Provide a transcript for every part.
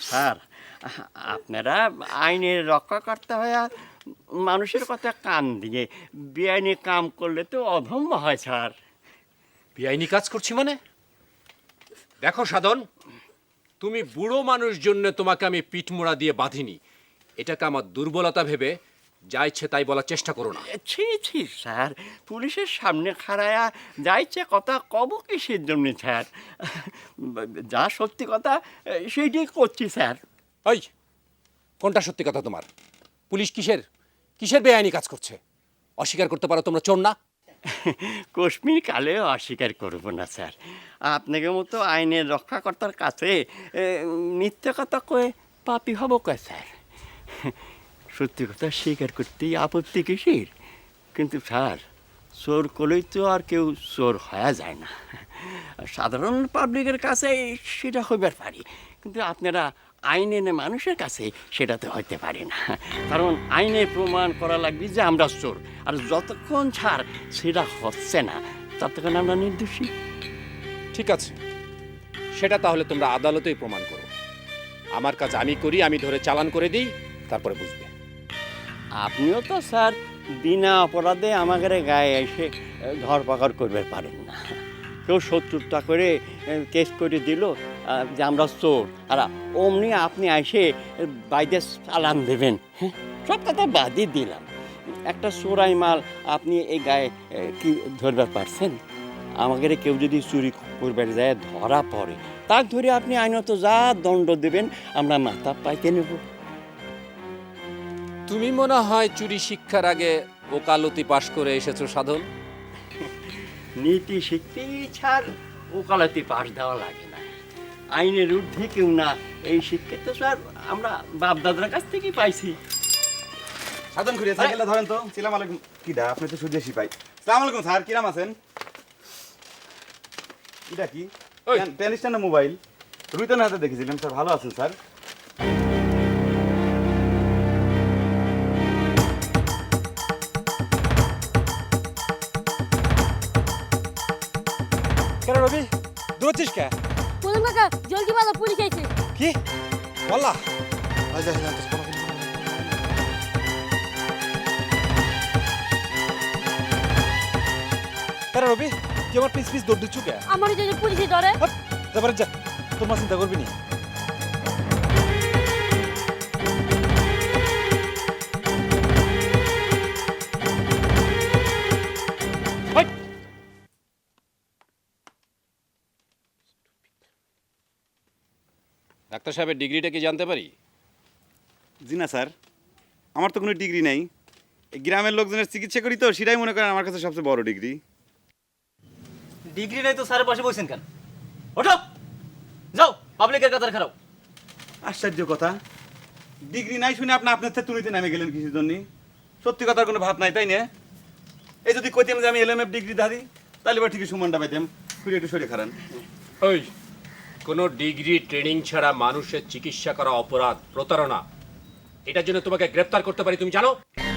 Sir, আপনারা আইনের রক্ষা করতে হয় আর মানুষের কথা কান দিয়ে বেআইনি কাম করলে তো অধম্য হয় স্যার। বেআইনি কাজ করছি মানে? দেখো সাধন, তুমি বুড়ো মানুষ জন্য তোমাকে আমি পিঠমোড়া দিয়ে বাঁধিনি, এটাকে আমার দুর্বলতা ভেবে যা ইচ্ছে তাই বলার চেষ্টা করো না। ছি ছি স্যার, পুলিশের সামনে খাড়ায়া যা ইচ্ছে কথা কব কিসের জন্য স্যার? যা সত্যি কথা সেইটাই করছি স্যার। ওই, কোনটা সত্যি কথা তোমার? পুলিশ কিসের কিসের বেআইনি কাজ করছে? অস্বীকার করতে পারো তোমরা চোর না? কাশ্মীর কালেও অস্বীকার করব না স্যার। আপনাকে মতো আইনের রক্ষাকর্তার কাছে মিথ্যে কথা কয়ে পাপি হব কয় স্যার? সত্যি কথা স্বীকার করতেই আপত্তি কিসের? কিন্তু স্যার, চোর করলেই তো আর কেউ চোর হয়ে যায় না। সাধারণ পাবলিকের কাছে সেটা হইবার পারি, কিন্তু আপনারা আইন এনে মানুষের কাছে সেটা তো হইতে পারে না। কারণ আইনে প্রমাণ করা লাগবে যে আমরা চোর, আর যতক্ষণ ছাড় সেটা হচ্ছে না ততক্ষণ আমরা নির্দোষী। ঠিক আছে, সেটা তাহলে তোমরা আদালতেই প্রমাণ করো। আমার কাজ আমি করি, আমি ধরে চালান করে দিই, তারপরে বুঝবে। আপনিও তো স্যার বিনা অপরাধে আমাদের গায়ে এসে ধরপাকড় করবে পারেন না। কেউ 70টা করে কেস করে দিল যে আমরা চোর, আর অমনি আপনি এসে বাইরে চালান দেবেন। হ্যাঁ, সব কথা বাদই দিলাম, একটা চোরাই মাল আপনি এই গায়ে কি ধরবার পারছেন? আমাদের কেউ যদি চুরি করবার যায় ধরা পড়ে, তার ধরে আপনি আইনত যা দণ্ড দেবেন আমরা মাথা পাইতে নেব। তুমি মনে হয় চুরি শিক্ষার আগে ওকালতি পাশ করে এসেছো সাধন। নীতি শিখতেই ছাড় ওকালতি পাশ দেওয়া লাগে না। আইনের ঊর্ধ্বে কেউ না, এই শিক্ষা তো স্যার আমরা বাপ দাদার কাছ থেকেই পাইছি। সাধন ঘুরিয়ে সাইকেলটা ধরেন তো। সালাম আলাইকুম। কিডা আপনি তো সুদেশি পাই। সালাম আলাইকুম স্যার, কিরাম আছেন? এটা কি ওই। টেন স্ট্যান্ডার মোবাইল রুইতনের হাতে দেখেছিলাম স্যার। ভালো আছেন স্যার? কেন রবি দৌড়ছিস কে? বলুন কাকা, জলদি বলো, পুলিশ আইছে। কি বললা? কেন রবি তুই আমার পিস পিস দৌড় দিচ্ছু কে? আমার যদি পুলিশে ধরে? যাবার যা, তোমার চিন্তা করবি নি। ডাক্তার সাহেবের ডিগ্রিটা কি জানতে পারি? জি না স্যার, আমার তো কোনো ডিগ্রি নেই। এই গ্রামের লোকজনের চিকিৎসা করি তো, সেটাই মনে করেন আমার কাছে সবচেয়ে বড় ডিগ্রি। ডিগ্রি নেই তো স্যারের পাশে বসেন কেন? ওঠো, যাও পাবলিকের কাতার খারাপ। আশ্চর্য কথা, ডিগ্রি নাই শুনে আপনি আপনার থেকে তুলিতে নামে গেলেন কিসের জন্য? সত্যি কথার কোনো ভাব নাই, তাই না? এই যদি কইতাম যে আমি এলএমএফ ডিগ্রি ধারি, তাহলে বা ঠিকই সুমনটা পাইতাম। খুঁড়ে একটু সরে খারান। ওই, কোনো ডিগ্রি ট্রেনিং ছাড়া মানুষের চিকিৎসা করা অপরাধ, প্রতারণা। এটার জন্য তোমাকে গ্রেফতার করতে পারি, তুমি জানো?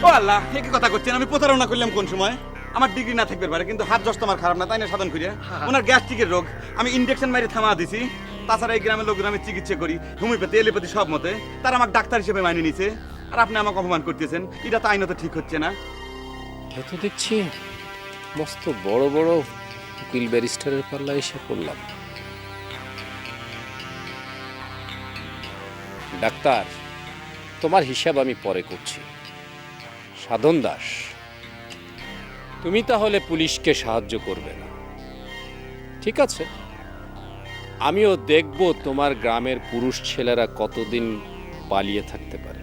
ও আল্লাহ, কি কথা করছেন? আমি প্রতারণা করলাম কোন সময়? আমার ডিগ্রি না থাকবে পারে, কিন্তু হাত জস্ত আমার খারাপ না, তাই না সাধন করিয়া? ওনার গ্যাস্ট্রিকের রোগ, আমি ইনজেকশন মারি থামা দিছি। তাছাড়া এই গ্রামের লোকজন আমি চিকিৎসা করি হোমিওপ্যাথি এলোপ্যাথি সব মতে, তারা আমাকে ডাক্তার হিসেবে মাইনে নিছে। আর আপনি আমাকে অপমান করতেছেন, এটা তো আইনত ঠিক হচ্ছে না। এত দেখছি মস্ত বড় বড় উকিল ব্যারিস্টারের পাল্লা এসে পড়লাম। ডাক্তার, তোমার হিসাব আমি পরে করছি। সাধন দাস, তুমি তাহলে পুলিশকে সাহায্য করবে না, ঠিক আছে? আমিও দেখব তোমার গ্রামের পুরুষ ছেলেরা কতদিন পালিয়ে থাকতে পারে।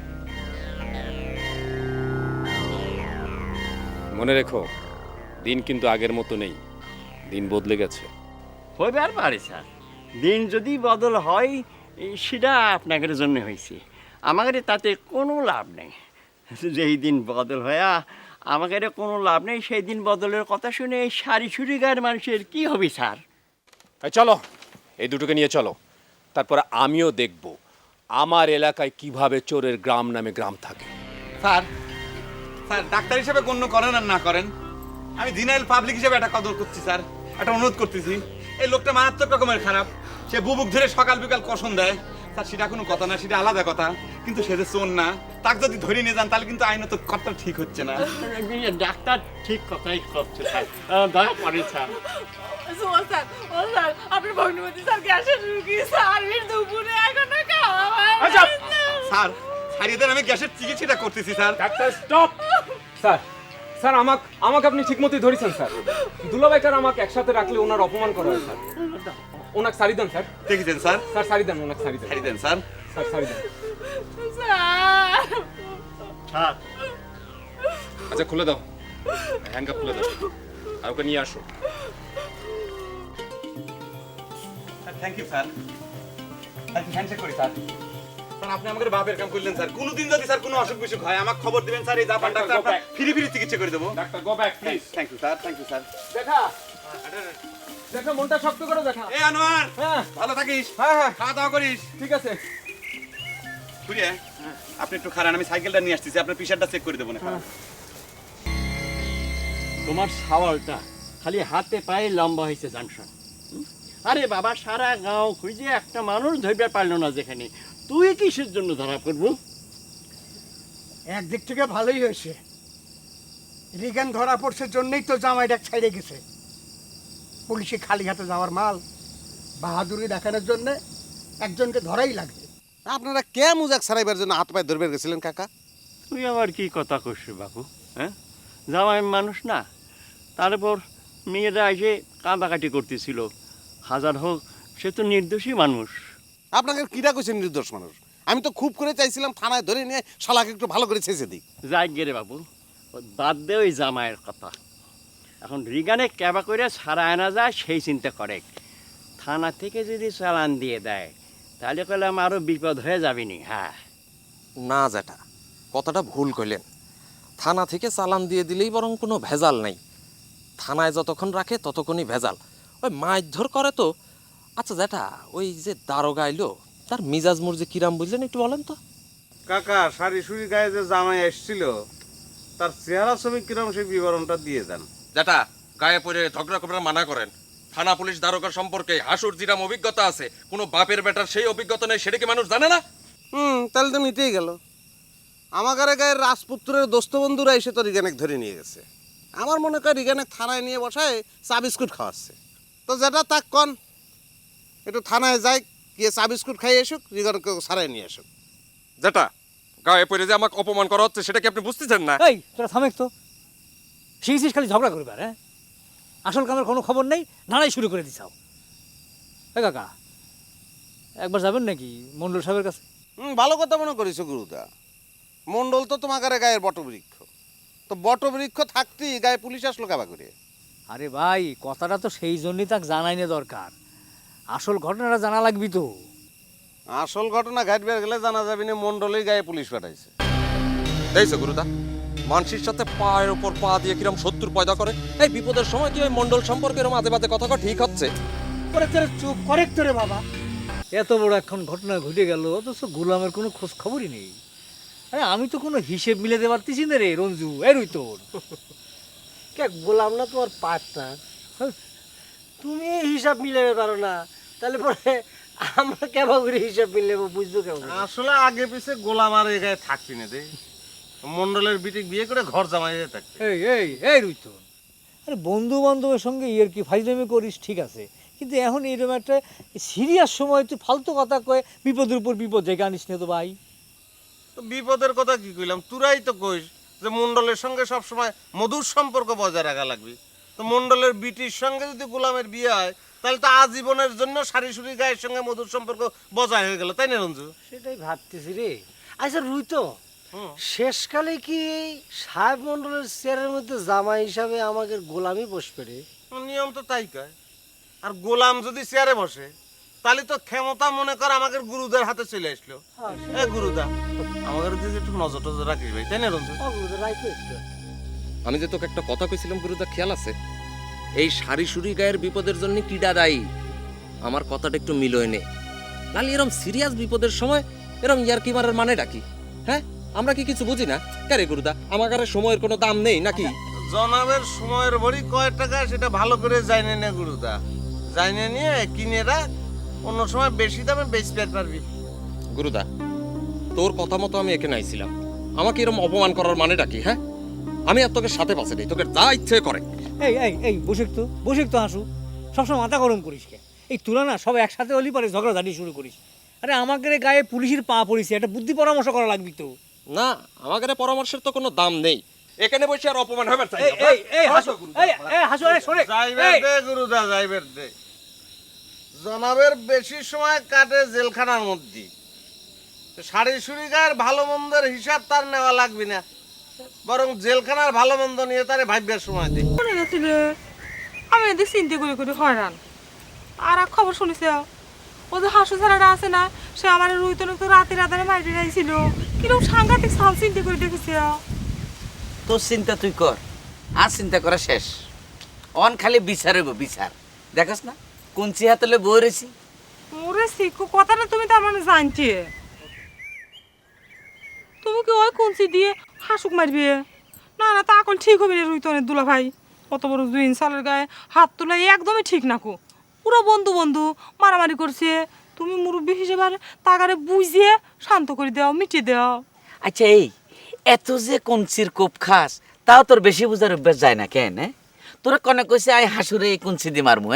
মনে রেখো, দিন কিন্তু আগের মতো নেই, দিন বদলে গেছে। হইবে আর পারে স্যার, দিন যদি বদল হয় সেটা আপনাদের জন্য হয়েছে, আমাদের তাতে কোনো লাভ নেই। যেই দিন বদল হয়া আমাদের কোনো লাভ নেই, সেই দিন বদলের কথা শুনে এই সারি সুরি গায়ের মানুষের কি হবে স্যার? এই চলো, এই দুটোকে নিয়ে চলো, তারপরে আমিও দেখব আমার এলাকায় কিভাবে চোরের গ্রাম নামে গ্রাম থাকে। স্যার, স্যার ডাক্তার হিসেবে গণ্য করেন আর না করেন, আমি জিনাইল পাবলিক হিসেবে একটা কদর করছি স্যার, একটা অনুরোধ করতেছি। এই লোকটা মারাত্মক রকমের খারাপ। সে বুবুক ধরে সকাল বিকাল কসম দেয়, স্যার সেটা কোনো কথা না, সেটা আলাদা কথা, কিন্তু সে যে চোর না, তাকে যদি ধরে নিয়ে যান তাহলে কিন্তু আইনত কথা ঠিক হচ্ছে না। ডাক্তার ঠিক কথাই করছে স্যার, দয়া করেন স্যার। স্যার আপনার ভগ্নবতী স্যার গ্যাসের রুগী স্যার দুপুরে এখনো খাওয়া হয় নাই, আচ্ছা। স্যার ছাড়িয়ে দেন, আমি গ্যাসের চিকিৎসাটা করতেছি sir. Doctor stop. Sir sir আমাকে আপনি ঠিকমতোই ধরেছেন স্যার। দুলাভাইটার আমাকে একসাথে রাখলে ওনার অপমান করা হয় স্যার। ওনাকে সারি দেন স্যার। দেখেছেন স্যার, স্যার সারি দেন, ওনাকে সারি দেন। ছাড়িয়ে দেন স্যার। স্যার সারি দেন। স্যার স্যার আচ্ছা খুলে দাও, হ্যান্ডকাপ খুলে দাও আর ওকে নিয়ে আসো। থ্যাংক ইউ স্যার, হ্যান্ডশেক করি স্যার। স্যার আপনি আমাদের বাপের কাম করলেন স্যার। কোনোদিন যদি স্যার কোনো অসুখ বিসুখ হয় আমাকে খবর দিবেন স্যার, এই জাপান ডাক্তার আপনার ফ্রি ফ্রি চিকিৎসা করে দেবো। Doctor go back please. Thank you sir, thank you sir. দেখা দেখা মনটা শক্ত করে দেখা। এই আনোয়ার, হ্যাঁ ভালো থাকিস, হ্যাঁ হ্যাঁ খাওয়া দাওয়া করিস। ঠিক আছে। বুঝে আপনি একটু খারান, আমি সাইকেলটা নিয়ে আসতেছি, আপনার প্রেশারটা চেক করে দেবো না। তোমার সাওয়ালটা খালি হাতে পায়ে লম্বা হয়েছে জানশন। আরে বাবা, সারা গাঁও খুঁজে একটা মানুষ ধরতে পারলো না যেখানে, তুই কিসের জন্য ধরা পড়বো? একদিক থেকে ভালোই হয়েছে, রিগান ধরা পড়ছে জন্যই তো জামাইটা ছেড়ে গেছে। পুলিশে খালি হাতে যাওয়ার মাল, বাহাদুরি দেখানোর জন্য একজনকে ধরাই লাগবে। আপনারা কে মুজাক সারাইবার জন্য হাত পায়ে ধরবে গেছিলেন কাকা? তুই আবার কি কথা করছিস বাবু? হ্যাঁ, জামাই মানুষ না, তারপর মেয়েরা এসে কাঁদাকাটি করতেছিল। হাজার হোক, সে তো নির্দোষী মানুষ। আপনাকে কিরা কইছেন নির্দোষ মানুষ? আমি তো খুব করে চাইছিলাম থানায় ধরে নিয়ে শালাকে একটু ভালো করে ছেঁচে দিই। যাই গেরে বাবু, ও বাদ দে ওই জামাইয়ের কথা। এখন রিগানে ক্যাবা করে ছাড়া আনা যায় সেই চিন্তা করে। থানা থেকে যদি চালান দিয়ে দেয় তাহলে কইলাম আরও বিপদ হয়ে যাবিনি। হ্যাঁ না জেঠা, কথাটা ভুল কইলেন। থানা থেকে চালান দিয়ে দিলেই বরং কোনো ভেজাল নাই। থানায় যতক্ষণ রাখে ততক্ষণই ভেজাল। ওই মারধর করে তো। আচ্ছা জেঠা, ওই যে দারোগা আইলো, তার মিজাজ মুরজি কিরাম বুঝলেন একটু বলেন তো? কাকা সারি সুরি গায়ে যে জামাই এসেছিল তার চেহারা ছবি কিরম সেই বিবরণটা দিয়ে দেন। জেঠা, গায়ে পড়ে ঝগড়া করবার মানা করেন। থানা পুলিশ দারোগার সম্পর্কে হাসুর জিরাম অভিজ্ঞতা আছে, কোনো বাপের বেটার সেই অভিজ্ঞতা নেই, সেটা কি মানুষ জানে না? তাহলে তো মিটেই গেল। আমাদের গায়ের রাজপুত্রের দোস্ত বন্ধুরা এসে তো রিগানেক ধরে নিয়ে গেছে। আমার মনে হয় রিগানেক থানায় নিয়ে বসায় চা বিস্কুট খাওয়াচ্ছে। তো যেটা তাক কন একটু থানায় যায়, গিয়ে চা বিস্কুট খাইয়ে এসুক, রিগানকে সারাই নিয়ে আসুক। জেঠা, গায়ে পড়ে যে আমাকে অপমান করা হচ্ছে সেটা কি আপনি বুঝতেছেন না? এই তোরা থামেক তো, শিখেছিস খালি ঝগড়া করবার। হ্যাঁ, আসল কামের কোনো খবর নেই, নানাই শুরু করে দিছাও। এ কাকা, একবার যাবেন নাকি মন্ডল সাহেবের কাছে? ভালো কথা মনে করেছো গুরুদা। মন্ডল তো তোমার গায়ের বটবৃক্ষ, তো বটবৃক্ষ থাকতেই গায়ে পুলিশ আসলো কাবা করে। আরে ভাই, কথাটা তো সেই জন্যই তাকে জানাই না দরকার, আসল ঘটনাটা জানা লাগবি তো। আসল ঘটনা ঘাটবার গেলে জানা যাবে না মন্ডলের গায়ে পুলিশ পাঠাইছে। দেখছো গুরুদা, মানুষের সাথে পায়ের ওপর পা দিয়ে কিরম শত্রুর পয়দা করে। এই বিপদের সময় কি ওই মন্ডল সম্পর্কে এরকম আজে বাজে কথা ঠিক হচ্ছে? চুপ করে তোরে বাবা। এত বড় এখন ঘটনা ঘটে গেল, অথচ গোলামের কোনো খোঁজ খবরই নেই। আরে আমি তো কোনো হিসেব মিলে দিতে পারতেছি না রে রঞ্জু। এরই তোর কে গোলাম না তোমার পার্টনার? তুমি হিসাব মিলাবে পারো না, তাহলে পরে আমরা কেমন করে হিসাব মিলাবো, বুঝবো কেমন? আসলে আগে পিছে গোলাম আর এই গায়ে থাকবি না দে। মন্ডলের বিটি বিয়ে করে ঘর জামাই হয়ে থাকবে। এই রুই তোর, আরে বন্ধু বান্ধবের সঙ্গে ইয়ের কি ফাইজলামি করিস ঠিক আছে, কিন্তু এখন এইরকম একটা সিরিয়াস সময় তুই ফালতু কথা কয়ে বিপদের উপর বিপদ জায়গা আনিস না তো ভাই। তো বিপদের কথা কি কইলাম? তুরাই তো কইস যে মন্ডলের সঙ্গে সবসময় মধুর সম্পর্ক বজায় রাখা লাগবে। তো মন্ডলের বিটির সঙ্গে যদি গোলামের বিয়ে হয় তাহলে তো আজীবনের জন্য সারি সুরি গায়ের সঙ্গে মধুর সম্পর্ক বজায় হয়ে গেল, তাই না রঞ্জু? সেটাই ভাবতেছি রে। আচ্ছা রুই তো, শেষকালে কি এই সাহেব মন্ডলের চেয়ারের মধ্যে জামাই হিসাবে আমাদের গোলামি বসবে রে? নিয়ম তো তাই কয়। আর গোলাম যদি চেয়ারে বসে তাহলে তো ক্ষমতা মনে কর আমাদের গুরুদের হাতে চলে আসলো। এ গুরুদা, আমাদের দিকে একটু নজর টজর রাখিস ভাই, তাই না রঞ্জু? আমি যে তোকে একটা কথা কইছিলাম গুরুদা, খেয়াল আছে? এই সারি সুরি গায়ের বিপদের জন্য কিডা দায়ী? আমার কথাটা একটু মিলয় নে। নাহলে এরম সিরিয়াস বিপদের সময় এরম ইয়ারকি মারার মানেটা কি? হ্যাঁ, আমরা কি কিছু বুঝি না? কারে গুরুদা, আমার সময়ের কোনো দাম নেই নাকি? জনাবের সময়ের ভরি কয় টাকা সেটা ভালো করে জানে না গুরুদা। জানে নিয়ে কিনে রাখ, অন্য সময় বেশি দামে বেচতে পারবি। গুরুদা, তোর কথা মতো আমি এখানে আইছিলাম। আমাকে এরকম অপমান করার মানেটা কি? হ্যাঁ, আমি আর তোকে সাথে পাশে নেই, তোকে যা ইচ্ছে করে। এই বসে তো হাসু, সবসময় মাথা গরম করিস কে? এই তুলা না সব একসাথে হলি পরে ঝগড়াঝাটি শুরু করিস। আরে আমাকে গায়ে পুলিশের পা পড়েছে, একটা বুদ্ধি পরামর্শ করা লাগবে তো। না, আমাদের পরামর্শের তো কোনো দাম নেই, এখানে বসে আর অপমান হবে। গুরুদা যাইবের দে, জনাবের বেশি সময় কাটে জেলখানার মধ্যে। সারি সুরি গায়ের ভালো মন্দের হিসাব তার নেওয়া লাগবে না, বরং জেলখানার ভালো মন্দ নিয়ে তারে ভাববার সময় দে। মনে গেছিল আমি এদের চিন্তা করে করে হয়রান। আর এক খবর শুনেছ, ও যে হাসু ছাড়াটা আছে না, সে আমার রুইতনে তো রাতে রাতে মাইরে যাইছিল। কিরকম সাংঘাতিক সাল চিন্তা করে দেখেছি। তোর চিন্তা তুই কর, আর চিন্তা করা শেষ। অন খালি বিচার হইব, বিচার। দেখাস না কোন চিহাতলে বই রয়েছি। ওরে শিখু, কথাটা তুমি তার মানে জানছি। তুমি কি ওই কুঞ্চি দিয়ে হাসুক মারবি? না না, তা কল ঠিক হবে না রুইতনের দুলা ভাই। কত বড় জুইন সালের গায়ে হাত তোলা একদমই ঠিক না কো। পুরো বন্ধু বন্ধু মারামারি করছে। তুমি মুরব্বী হিসেবে তাকারে বুঝিয়ে শান্ত করে দাও, মিটিয়ে দাও। আচ্ছা, এই এত যে কঞ্চির কোপ খাস, তাও তোর বেশি বুঝার অভ্যাস যায় না কেন? তোরা কনে কইছে আয় হাসুরে এই কঞ্চি দি মারমু?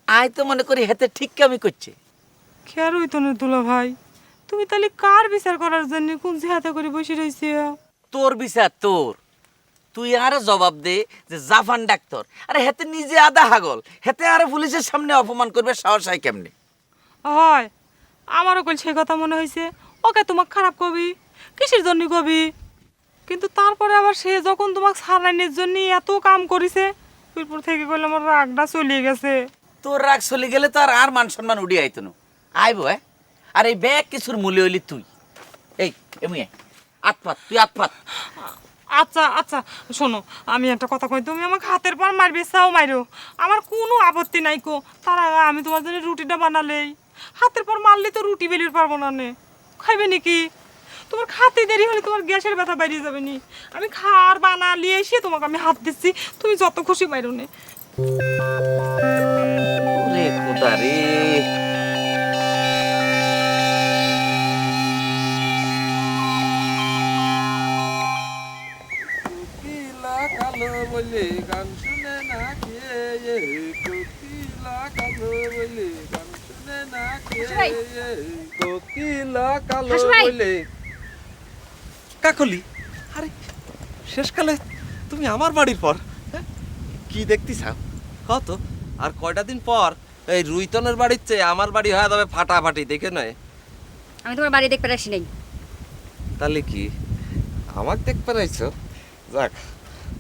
আয় তো মনে করি হেতে ঠিক কামি করছে। খেয়ার রুইতনের দুলা ভাই, তুমি তাহলে কার বিচার করার জন্য কুঞ্চি হাতে করে বসে রয়েছে? তোর বিচার তোর। তুই আর জবাব দে যে জাফান ডাক্তার, আরে হেতে নিজে আধা হাগল, হেতে আর পুলিশের সামনে অপমান করবে সাহস হয় কেমনে? হয়, আমারও কল সেই কথা মনে হয়েছে। ওকে তোমাকে খারাপ কবি, কিসের জন্য কবি? কিন্তু তারপরে আবার সে যখন তোমাকে সারাইনের জন্য এত কাম করেছে, এরপর থেকে কইলে আমার রাগটা চলিয়ে গেছে। তোর রাগ চলে গেলে তো আর মান সম্মান উড়িয়ে আইতো না। আইব আর এই ব্যাগ কিছুর মূল্য হইলি তুই। এই এমনি আতপাত, তুই আতপাত। আচ্ছা আচ্ছা, শোনো, আমি একটা কথা কই, তুমি আমাকে হাতের পর মারবে চাও মারো, আমার কোনো আপত্তি নাই কো। তার আগে আমি তোমার জন্য রুটিটা বানালেই, হাতের পর মারলে তো রুটি বেলির পারবো না। নে খাইবে নাকি? তোমার খাতে দেরি হলে তোমার গ্যাসের ব্যথা বাইরে যাবে নি। আমি খার বানালি এসে তোমাকে আমি হাত দিচ্ছি, তুমি যত খুশি মারো নে। ওরে খোদা রে, কালো বলে গান শুনে না কে, কোকিলা কালো বলে গান শুনে না কে, কোকিলা কালো বলে। কাকলি, আরে শেষকালে তুমি আমার বাড়ির পর কি দেখতে চাও? কত আর কয়টা দিন পর এই রুইতনের বাড়ির চেয়ে আমার বাড়ি হয়ে যাবে ফাটাফাটি, দেখে নয়? আমি তোমার বাড়ি দেখতে আসি নাই। তাহলে কি আমাকে দেখতে পাইছো? যাক,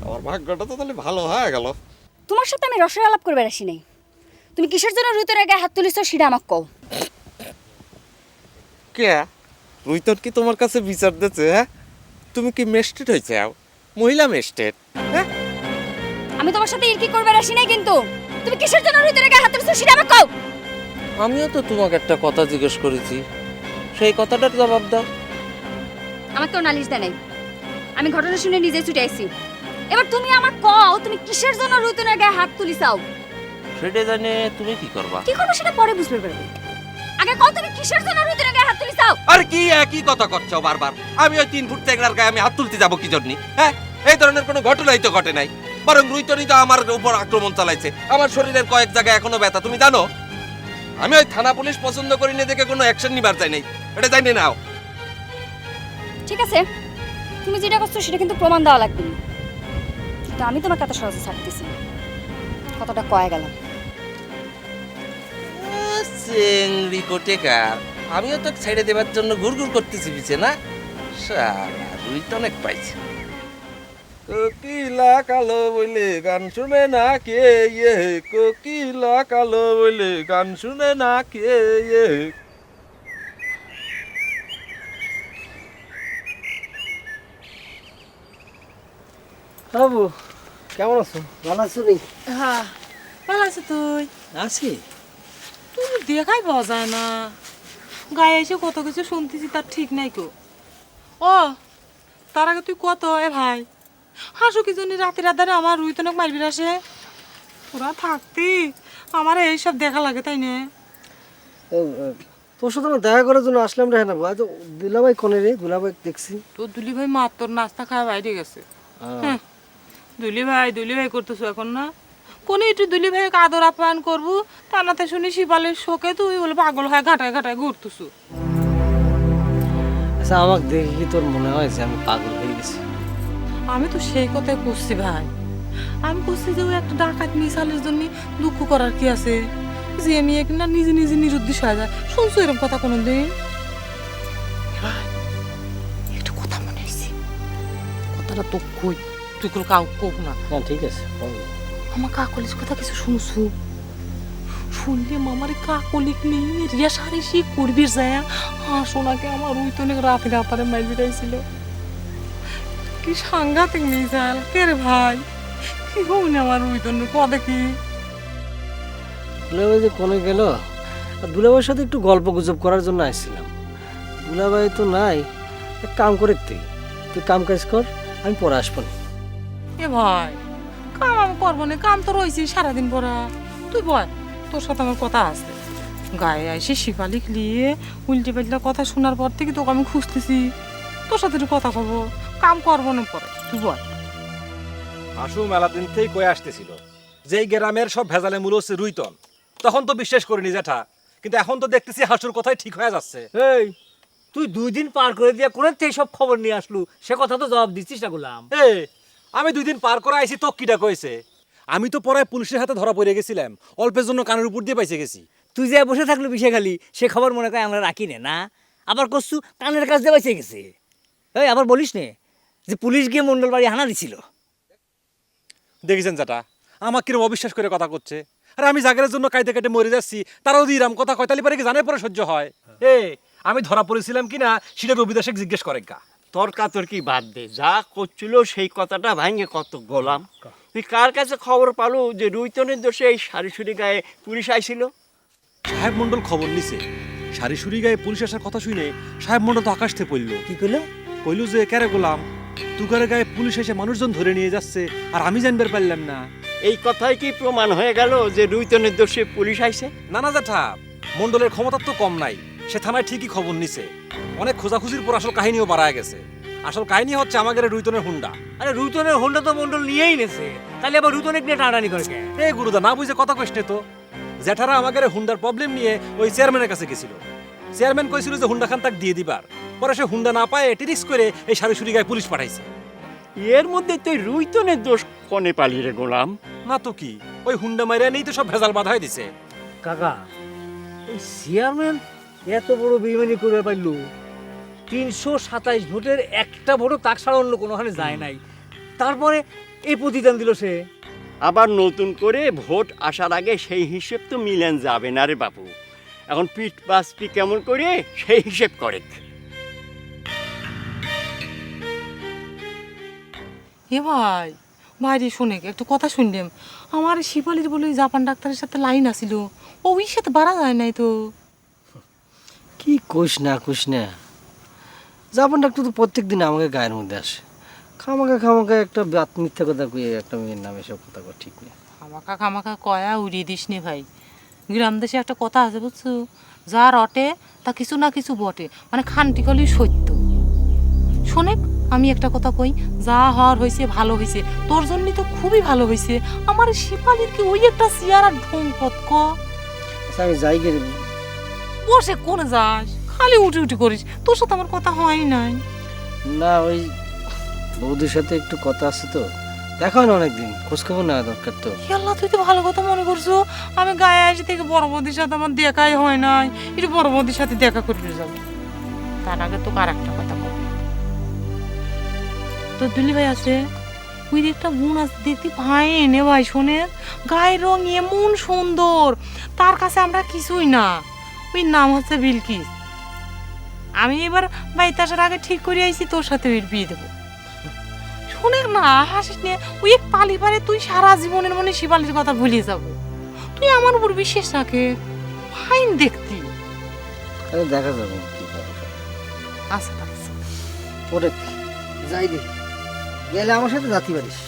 আমার ভাগ্যটা তো তাহলে ভালো হয়ে গেল। তোমার সাথে আমি রসের আলাপ করবে আসি নাই। তুমি কিসের জন্য রুইতনের গায়ে হাত তুলিছ সেটা আমাকে কও। কে রুইতন কি তোমার কাছে বিচার দিচ্ছে? হ্যাঁ, তুমি কি মেস্টেট হয়েছে? মহিলা মেস্টেট? হ্যাঁ, আমি তোমার সাথে ইরকি করবে আসি নাই, কিন্তু তুমি কিসের জন্য রুইতনের গায়ে হাত তুলিছ সেটা আমাকে কও। আমিও তো তোমাকে একটা কথা জিজ্ঞেস করেছি, সেই কথাটার জবাব দাও। আমার কেউ নালিশ দেয় নাই, আমি ঘটনা শুনে নিজে ছুটে আইছি। এবার তুমি আমার কও, তুমি কিসের জন্য রুইতনের গায়ে হাত তুলিছাও? সেটা জানে তুমি কি করবা? কি করবো সেটা পরে বুঝবে পারবে। আগে কও তুমি কিসের জন্য রুইতনের গায়ে হাত তুলিছাও? আর কি একই কথা করছো বারবার? আমি ওই 3 ফুট তেগড়ার গায়ে আমি হাত তুলতে যাবো কি জন্য? হ্যাঁ, এই ধরনের কোনো ঘটনাই তো ঘটে নাই, বরং রুইতনই তো আমার উপর আক্রমণ চালাইছে। আমার শরীরের কয়েক জায়গায় এখনো ব্যথা, তুমি জানো? আমি ওই থানা পুলিশ পছন্দ করি না দেখে কোনো অ্যাকশন নিবার চাই নাই, এটা জানি নাও। ঠিক আছে, তুমি যেটা করছো সেটা কিন্তু প্রমাণ দেওয়া লাগবে না। কিন্তু আমি তোমাকে এত সহজে ছাড়তেছি না, কতটা কয়ে গেলাম। চেংড়ি কোটেকার, আমিও তো ছেড়ে দেবার জন্য গুড়গুড় করতেছি পিছে না। শালা রুইতন অনেক পাইছে। কোকিলা কালো বলে গান শুনে না কে, কোকিলা কালো বলে গান শুনে না কে। বাবু কেমন আছো? ভালো আছো রে? হ্যাঁ, ভালো আছে তুই? আছি। তুমি দেখাই পাওয়া যায় না, গায়ে এসে কত কিছু শুনতেছি তার ঠিক নাই কো। ও তার আগে তুই কত এ ভাই হাসু কি জন্য রাতে রাতে আমার রুইতনক মারবি আসে? ওরা থাকতি আমার এইসব দেখা লাগে, তাই না? তোর সাথে আমার দেখা করার জন্য আসলাম রে না তো দুলাভাই কোনে রে দুলাভাই দেখছি তো দুলি ভাই মাত্র নাস্তা খাওয়া বাইরে গেছে। দুলি ভাই করতেছো এখন না? কোন একটু দুলি ভাইকে আদর আপ্যায়ন করবো তা নাতে শুনি শিবালের শোকে তুই বলে পাগল হয়ে ঘাটায় ঘাটায় ঘুরতেছো। আচ্ছা আমাকে দেখে কি তোর মনে হয় যে আমি পাগল হয়ে গেছি? আমি তো সেই কথাই করছি ভাই, আমি করছি যে ওই একটা ডাকাত মিসালের জন্য দুঃখ করার কি আছে, যে আমি কিনা নিজে নিজে নিরুদ্দেশ হয়ে যায়। শুনছো এরকম কথা কোনোদিন? একটা কথা মনে হয়েছে, কথাটা তো কই তুই কোনো কাউ কোক না। না ঠিক আছে আমার কাকলির কথা কিছু শুনছো? শুনলে মামারে কাকলিক নেই রিয়া সারি সে করবি যায় সোনাকে আমার ওই তো অনেক রাতে রাতারে মাইল বেড়াইছিল। কি সাংঘাতিক মিসাল কে রে ভাই, কি হন আমার ওই তো কথা কি দুলাভাই যে কোনে গেল? আর দুলাভাইয়ের সাথে একটু গল্প গুজব করার জন্য আসছিলাম। দুলাভাই তো নাই, এক কাম করে তুই কাম কাজ কর, আমি পরে আসবো না। এ ভাই কাম আমি করবো না, কাম তো রয়েছি সারাদিন পরা। তুই বল, তোর সাথে আমার কথা আছে। গায়ে এসে শিফালিক নিয়ে উল্টে পাল্টা কথা শোনার পর থেকে তোকে আমি খুঁজতেছি, তোর সাথে একটু কথা কব, কাম করবো না পরে। তুই বল। হাসু মেলা দিন থেকেই কয়ে আসতেছিল যে এই গ্রামের সব ভেজালে মূল হচ্ছে রুইতন। তখন তো বিশ্বাস করিনি জ্যাঠা, কিন্তু এখন তো দেখতেছি হাসুর কথাই ঠিক হয়ে যাচ্ছে। এই তুই 2 দিন পার করে দিয়া কোন থেকে সব খবর নিয়ে আসলু, সে কথা তো জবাব দিচ্ছিস না গোলাম। আমি 2 দিন পার করে আইছি তো কিটা কইছে? আমি তো পরে পুলিশের হাতে ধরা পড়ে গেছিলাম, অল্পের জন্য কানের উপর দিয়ে পাইছে গেছি। তুই যে বসে থাকলো বিষে খালি, সে খবর মনে করে আমরা রাখি না। আবার করছু কানের কাছ দিয়ে বাইসে গেছে। এই আবার বলিস নে যে পুলিশ গিয়ে মন্ডল বাড়ি হানা দিছিল। দেখেছেন জ্যাঠা আমার কিরম অবিশ্বাস করে কথা করছে। আরে আমি জাগরের জন্য কাইতে কাইতে মরে যাচ্ছি, তারাও দিরাম কথা কয়, তালি পারে কি জানে পরে সহ্য হয়? আমি ধরা পড়েছিলাম কিনা সেটা রবিদাসে জিজ্ঞেস করে গা। তর্কাতর্কি বাদ দে, যা করছিল সেই কথাটা ভাঙে কত গোলাম। তুই কার কাছে খবর পালো যে রুইতনের দোষে এই সারিসুরি গায়ে পুলিশ আইছিল? সাহেব মন্ডল খবর নিছে, সারিসুরি গায়ে পুলিশ আসার কথা শুনে সাহেব মন্ডল তো আকাশ থেকে পড়লো। কি কইলো? কইলো যে কেরে গোলাম তুগারে গায়ে পুলিশ এসে মানুষজন ধরে নিয়ে যাচ্ছে আর আমি জানবার পারলাম না। এই কথাই কি প্রমাণ হয়ে গেল যে রুইতনের দোষে পুলিশ আইছে? না না জ্যাঠা, মন্ডলের ক্ষমতা তো কম নাই, সে থানায় ঠিকই খবর নিছে। অনেক খোঁজাখুঁজির পর আসল কাহিনীও বাড়ায় গেছে। আসল কাহিনী হচ্ছে আমাদের রুইতনের হুন্ডা। আরে রুইতনের হুন্ডা তো মন্ডল নিয়েই নেছে, তাহলে আবার রুইতনের নিয়ে টানাটানি করে কে? এ গুরুদা না বুঝে কথা কইস তো। জ্যাঠারা আমাদের হুন্ডার প্রবলেম নিয়ে ওই চেয়ারম্যানের কাছে গেছিল। চেয়ারম্যান কইছিল যে হুন্ডা খান তাক দিয়ে দিবার, পরে সে হুন্ডা না পায় টিরিক্স করে এই সারিসুরি গায়ে পুলিশ পাঠাইছে। এর মধ্যে তুই রুইতনের দোষ কনে পালি রে গোলাম? না তো কি, ওই হুন্ডা মাইরা নেই তো সব ভেজাল বাঁধাই দিছে। কাকা এই চেয়ারম্যান এত বড় বেইমানি করে পাইলো, 327 ভোটের একটা ভোটও তাক ছাড়া অন্য কোনোখানে যায় নাই, তারপরে এই প্রতিদান দিল সে। আবার নতুন করে ভোট আসার আগে সেই হিসেব তো মিলেন যাবে না রে বাবু। এখন পিঠ বাসপি কেমন করে সেই হিসেব করে। এ ভাই বাইরে শুনে একটু কথা শুনলাম, আমার শিপালির বলে জাপান ডাক্তারের সাথে লাইন আসিল, ওই সাথে বাড়া যায় নাই তো। কি কইস না জাপান ডাক্তার তো প্রত্যেক দিন আমাকে গায়ের মধ্যে আসে। খামাকা একটা মিথ্যা কথা কইয়ে একটা মেয়ের নামে সব কথা কয় ঠিক নেই। খামাকা কয়া উড়িয়ে দিস নে ভাই। গ্রাম দেশে একটা কথা আছে বুঝছো, যা রটে তা কিছু না কিছু বটে, মানে খানটি কলি সত্য। শোনেক আমি একটা কথা কই, যা হওয়ার হয়েছে ভালো হয়েছে, তোর জন্যই তো খুবই ভালো হয়েছে। আমার শিপালির কি ওই একটা চেয়ার আর ঢোংপত ক। আচ্ছা আমি যাই গেলে বসে কোনে যাস, খালি উঠি করিস, তোর সাথে আমার কথা হয় নাই। না ওই বৌদির সাথে একটু কথা আছে তো, দেখা হয় না অনেকদিন, খোঁজখবর নেওয়া দরকার তো। আল্লাহ তুই তো ভালো কথা মনে করছো, আমি গায়ে আসি থেকে বড় বৌদির সাথে আমার দেখাই হয় নাই, একটু বড় বৌদির সাথে দেখা করতে যাবো। তার আগে তো আর একটা কথা বল, তোর দুলি ভাই আছে, ওই একটা বোন আছে দেখতে ভাই এনে ভাই শোনে, গায়ের রং এমন সুন্দর, তার কাছে আমরা কিছুই না। ওই নাম হচ্ছে বিলকিস। আমি এবার বাড়িতে আসার আগে ঠিক করে আইছি তোর সাথে ওই বিয়ে দেবো। শোনে না হাসিস নে, ওই এক পালি পারে তুই সারা জীবনের মনে শিবালির কথা ভুলে যাবো। তুই আমার উপর বিশ্বাস রাখে, ফাইন দেখতি। দেখা যাবো কি করে। আচ্ছা আচ্ছা ওরে যাই দে, গেলে আমার সাথে যাতে পারিস।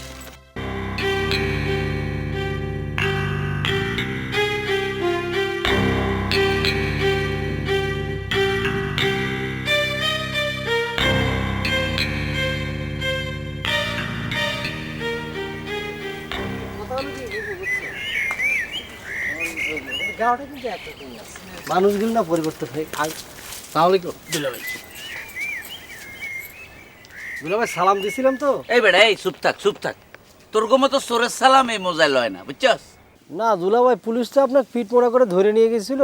গাওয়াটা কিন্তু একরকমই আছে মানুষগুলো না পরিবর্তন হয়ে তাহলে কি দুলাভাই সালাম দিছিলাম তো এই বেড়া এই চুপ থাক চুপ থাক। তোর মতো সোরের সালাম এই মজায় লয় না বুঝছস? না দুলাভাই পুলিশ তো আপনার পিঠ মোড়া করে ধরে নিয়ে গেছিল,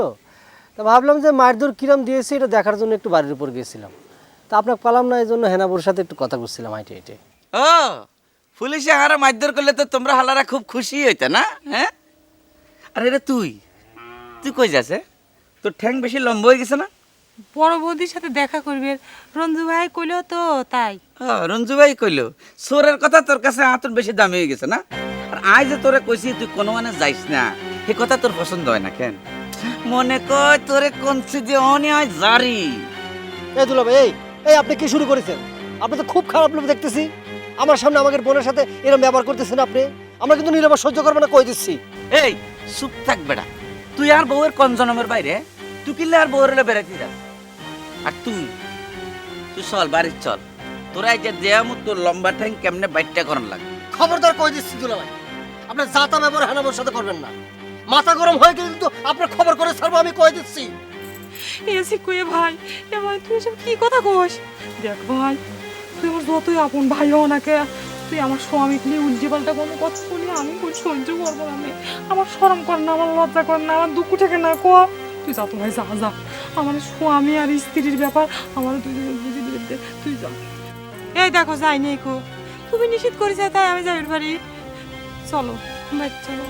তা ভাবলাম যে মারধর কিরাম দিয়েছে এটা দেখার জন্য একটু বাড়ির উপর গেছিলাম, তা আপনাকে পালাম না, এই জন্য হেনাবুর সাথে একটু কথা করছিলাম হাইটে হাইটে। ও পুলিশে হারা মারধর করলে তো তোমরা হালারা খুব খুশি হইতে না? হ্যাঁ আরে রে তুই তুই কই যাচ্ছে? তোর ঠ্যাং বেশি লম্বা হয়ে গেছে না? বড় বৌদির সাথে দেখা করবে রঞ্জু ভাই কইলো তো তাই। রঞ্জু ভাই কইলো সোরের কথা তোর কাছে আতর বেশি দামি হয়ে গেছে না? আর আজ যে তোরে কইছি তুই কোনো মানে যাইস না, সে কথা তোর পছন্দ হয় না কেন? মনে কয় তোরে কোনছি যে অনি হয় জারি। এই দুলাভাই এই এই আপনি কি শুরু করেছেন? আপনি তো খুব খারাপ লোক দেখতেছি, আমার সামনে আমাদের বোনের সাথে এরকম ব্যবহার করতেছেন আপনি। আমরা কিন্তু নীরবে সহ্য করবো না, কই দিচ্ছি। এই চুপ থাক বেড়া, তুই আর বউয়ের কোন জনমের বাইরে? তুই কিনলে আর বউয়ের বেড়াইতে যাস? আর তুই তুই চল বাড়ি চল, তোরা এই যে দেয়ামু তোর লম্বা ঠ্যাং কেমনে বাইটটা করার লাগে। খবরদার কই দিচ্ছি দুলাভাই, আপনার যাতা ব্যবহার হেনাবুর সাথে করবেন না। মাথা গরম হয়ে গেলে কিন্তু আপনার খবর করে ছাড়বো, আমি কই দিচ্ছি। এসি কয়ে ভাই এ ভাই তুই এসব কি কথা কস? দেখ ভাই তুই আমার যতই আপন ভাই হও না কে, তুই আমার স্বামী নিয়ে উল্টে পাল্টা কোনো কথা শুনি আমি খুব সহ্য করবো না। আমি আমার শরম কর না, আমার লজ্জা কর না, আমার দুঃখ থেকে না কো। তুই যা তো ভাই যা যা, আমার স্বামী আর স্ত্রীর ব্যাপার আমার তুই বুঝে দিবি, তুই যা। এই দেখো যাই নেই কো, তুমি নিষেধ করেছে তাই আমি যাই বাড়ি। চলো ভাই চলো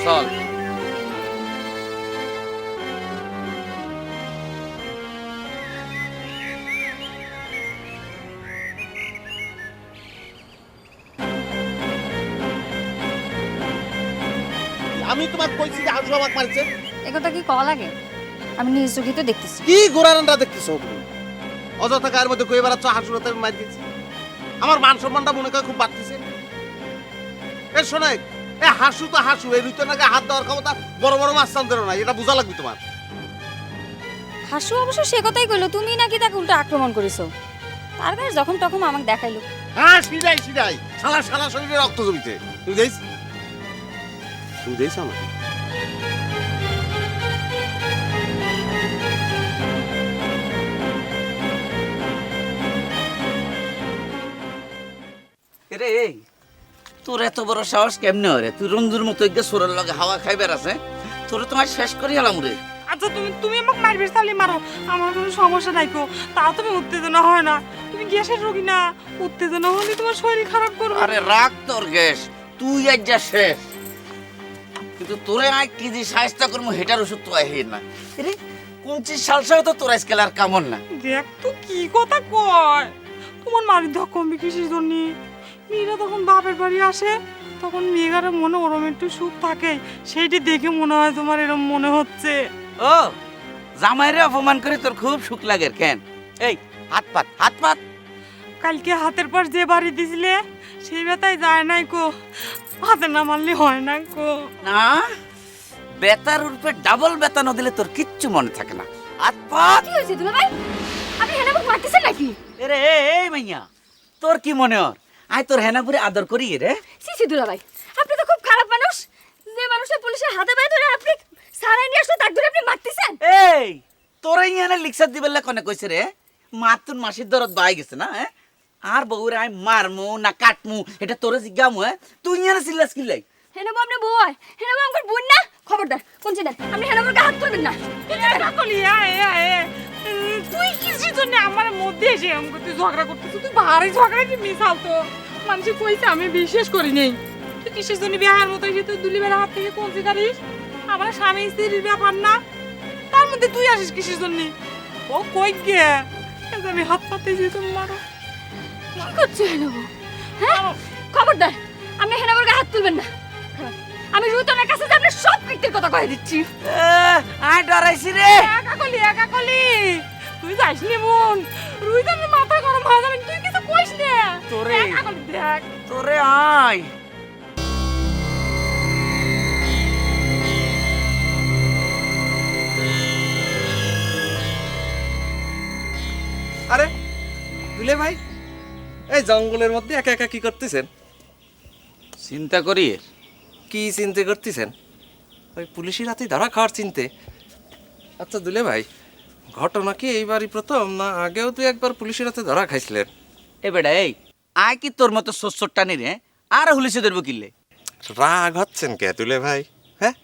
চল আমি তোমাকে কইছি যে হাসু আমাকে মারছে। এগুলো কি কওয়া লাগে? আমি নিজ চোখে তো দেখতেছি। কি গোড়ারানটা দেখতেছো ওগুলো? অযথা গায়ের মধ্যে কই বেড়াচ্ছ, হাসুরাতে মার দিয়েছি। আমার মান সম্মানটা মনে করে খুব বাড়তেছে। এ শোনাই, এ হাসু তো হাসু, এই রুইতে নাকি হাত দেওয়ার ক্ষমতা বড় বড় মাছ টানতে না, এটা বোঝা লাগবে তোমার। হাসু অবশ্য সে কথাই কইলো, তুমি নাকি তাকে উল্টো আক্রমণ করেছো। তার গায়ে যখন তখন আমাকে দেখাইলো। হ্যাঁ সিধাই সিধাই, সারা সারা শরীরে রক্ত জমিতে। তুই দেখ তুই দেখ আমাকে। রে এই তোর এত বড় সাহস কেমনে হয় রে? তুই রঞ্জুর মতো একটা সোরের লগে হাওয়া খাইবার আছে, তোরে তোমার শেষ করি হলাম রে। আচ্ছা তুমি তুমি আমাকে মারবে তাহলে মারো, আমার কোনো সমস্যা নাই কো। তাও তুমি উত্তেজনা হয় না, তুমি গ্যাসের রোগী না, উত্তেজনা হলে তোমার শরীর খারাপ করবে। আরে রাখ তোর গ্যাস, তুই আজ যা শেষ। কিন্তু তোরে আয় কি যে সাহায্য করবো হেটার ওষুধ তো আই না রে। 25 সাল সহ তো তোর আজকাল আর কামন না। দেখ তো কি কথা কয়, তোমার মারির ধক কমবে কিসের জন্য? মেয়েরা তখন বাপের বাড়ি আসে, তখন মেয়েগার মনে ওরম একটু সুখ থাকে, সেইটি দেখে মনে হয় তোমার এরম মনে হচ্ছে। ও জামাইরে অপমান করে তোর খুব সুখ লাগে কেন? এই হাত পাত হাত পাত। কালকে হাতের পর যে বাড়ি দিছিলে সেই ব্যথায় যায় নাই কো, হাতে না মারলে হয় না কো। না বেতার রূপে ডাবল বেতা না দিলে তোর কিচ্ছু মনে থাকে না। হাত পাত। কি হয়েছে দুলা ভাই? আপনি হেনাবুক মারতেছেন নাকি? রে এই মাইয়া তোর কি মনে হয় আই তোর হেনাপুরে আদর করি রে? সিসি দুলা ভাই, আপনি তো খুব খারাপ মানুষ। যে মানুষের পুলিশের হাতে পায়ে ধরে আপনি সারাই নিয়ে আসলো, তাক ধরে আপনি মারতেছেন। এই তোরে ইয়ানে লিখসার দিবেলা কোনে কইছে রে? মাতুন মাসির দরদ বাই গেছে না? হ্যাঁ আর বউরে আই মারমু না কাটমু এটা তোরে জিজ্ঞামু? হ্যাঁ তুই ইয়ানে সিল্লাস কিলাই? হেনাবু আপনি বউ হয়, হেনাবু আমার বোন না। খবরদার কোন চেনেন, আপনি হেনাবুর গায়ে হাত তুলবেন না। কাকলি আয় আয়, তুই কিসের জন্য আমার মধ্যে এসে আমাকে তুই ঝগড়া করতেছিস? তুই ভারী ঝগড়া কি মিশাল তো মানুষ কইছে, আমি বিশ্বাস করি নেই। তুই কিসের জন্য বিহার মতো এসে তুই দুলি বেলা হাত থেকে কলসি কাটিস? আমার স্বামী স্ত্রীর ব্যাপার না, তার মধ্যে তুই আসিস কিসের জন্য? ও কই গে আমি হাত পাতে যে তুমি মারো। কি করছো হেনাবু? হ্যাঁ খবরদার আপনি হেনাবুর গায়ে হাত তুলবেন না। আমি রুতনের কাছে যে আপনি সব কৃত্যের কথা কয়ে দিচ্ছি। আয় ডরাইছি রে। কাকলি কাকলি তুই যাইস নি বোন, রুইতনের মাথা গরম হয়ে যাবে, তুই কিছু কইস না। তোরে কাকলি দেখ তোরে আয়। আরে দুলে ভাই, এই জঙ্গলের মধ্যে একা একা কি করতেছেন? চিন্তা করি কি চিন্তা করতেছেন? ওই পুলিশের হাতে ধরা খাওয়ার চিনতে। আচ্ছা দুলে ভাই, ঘটনা কি এইবারই প্রথম না আগেও তুই একবার পুলিশের হাতে ধরা খাইছিলেন? এ বেটা এই আয় কি তোর মতো সোচ্চরটা নি রে, আর হুলিশে ধরবো কিনলে? রাগ হচ্ছেন কে দুলে ভাই? হ্যাঁ,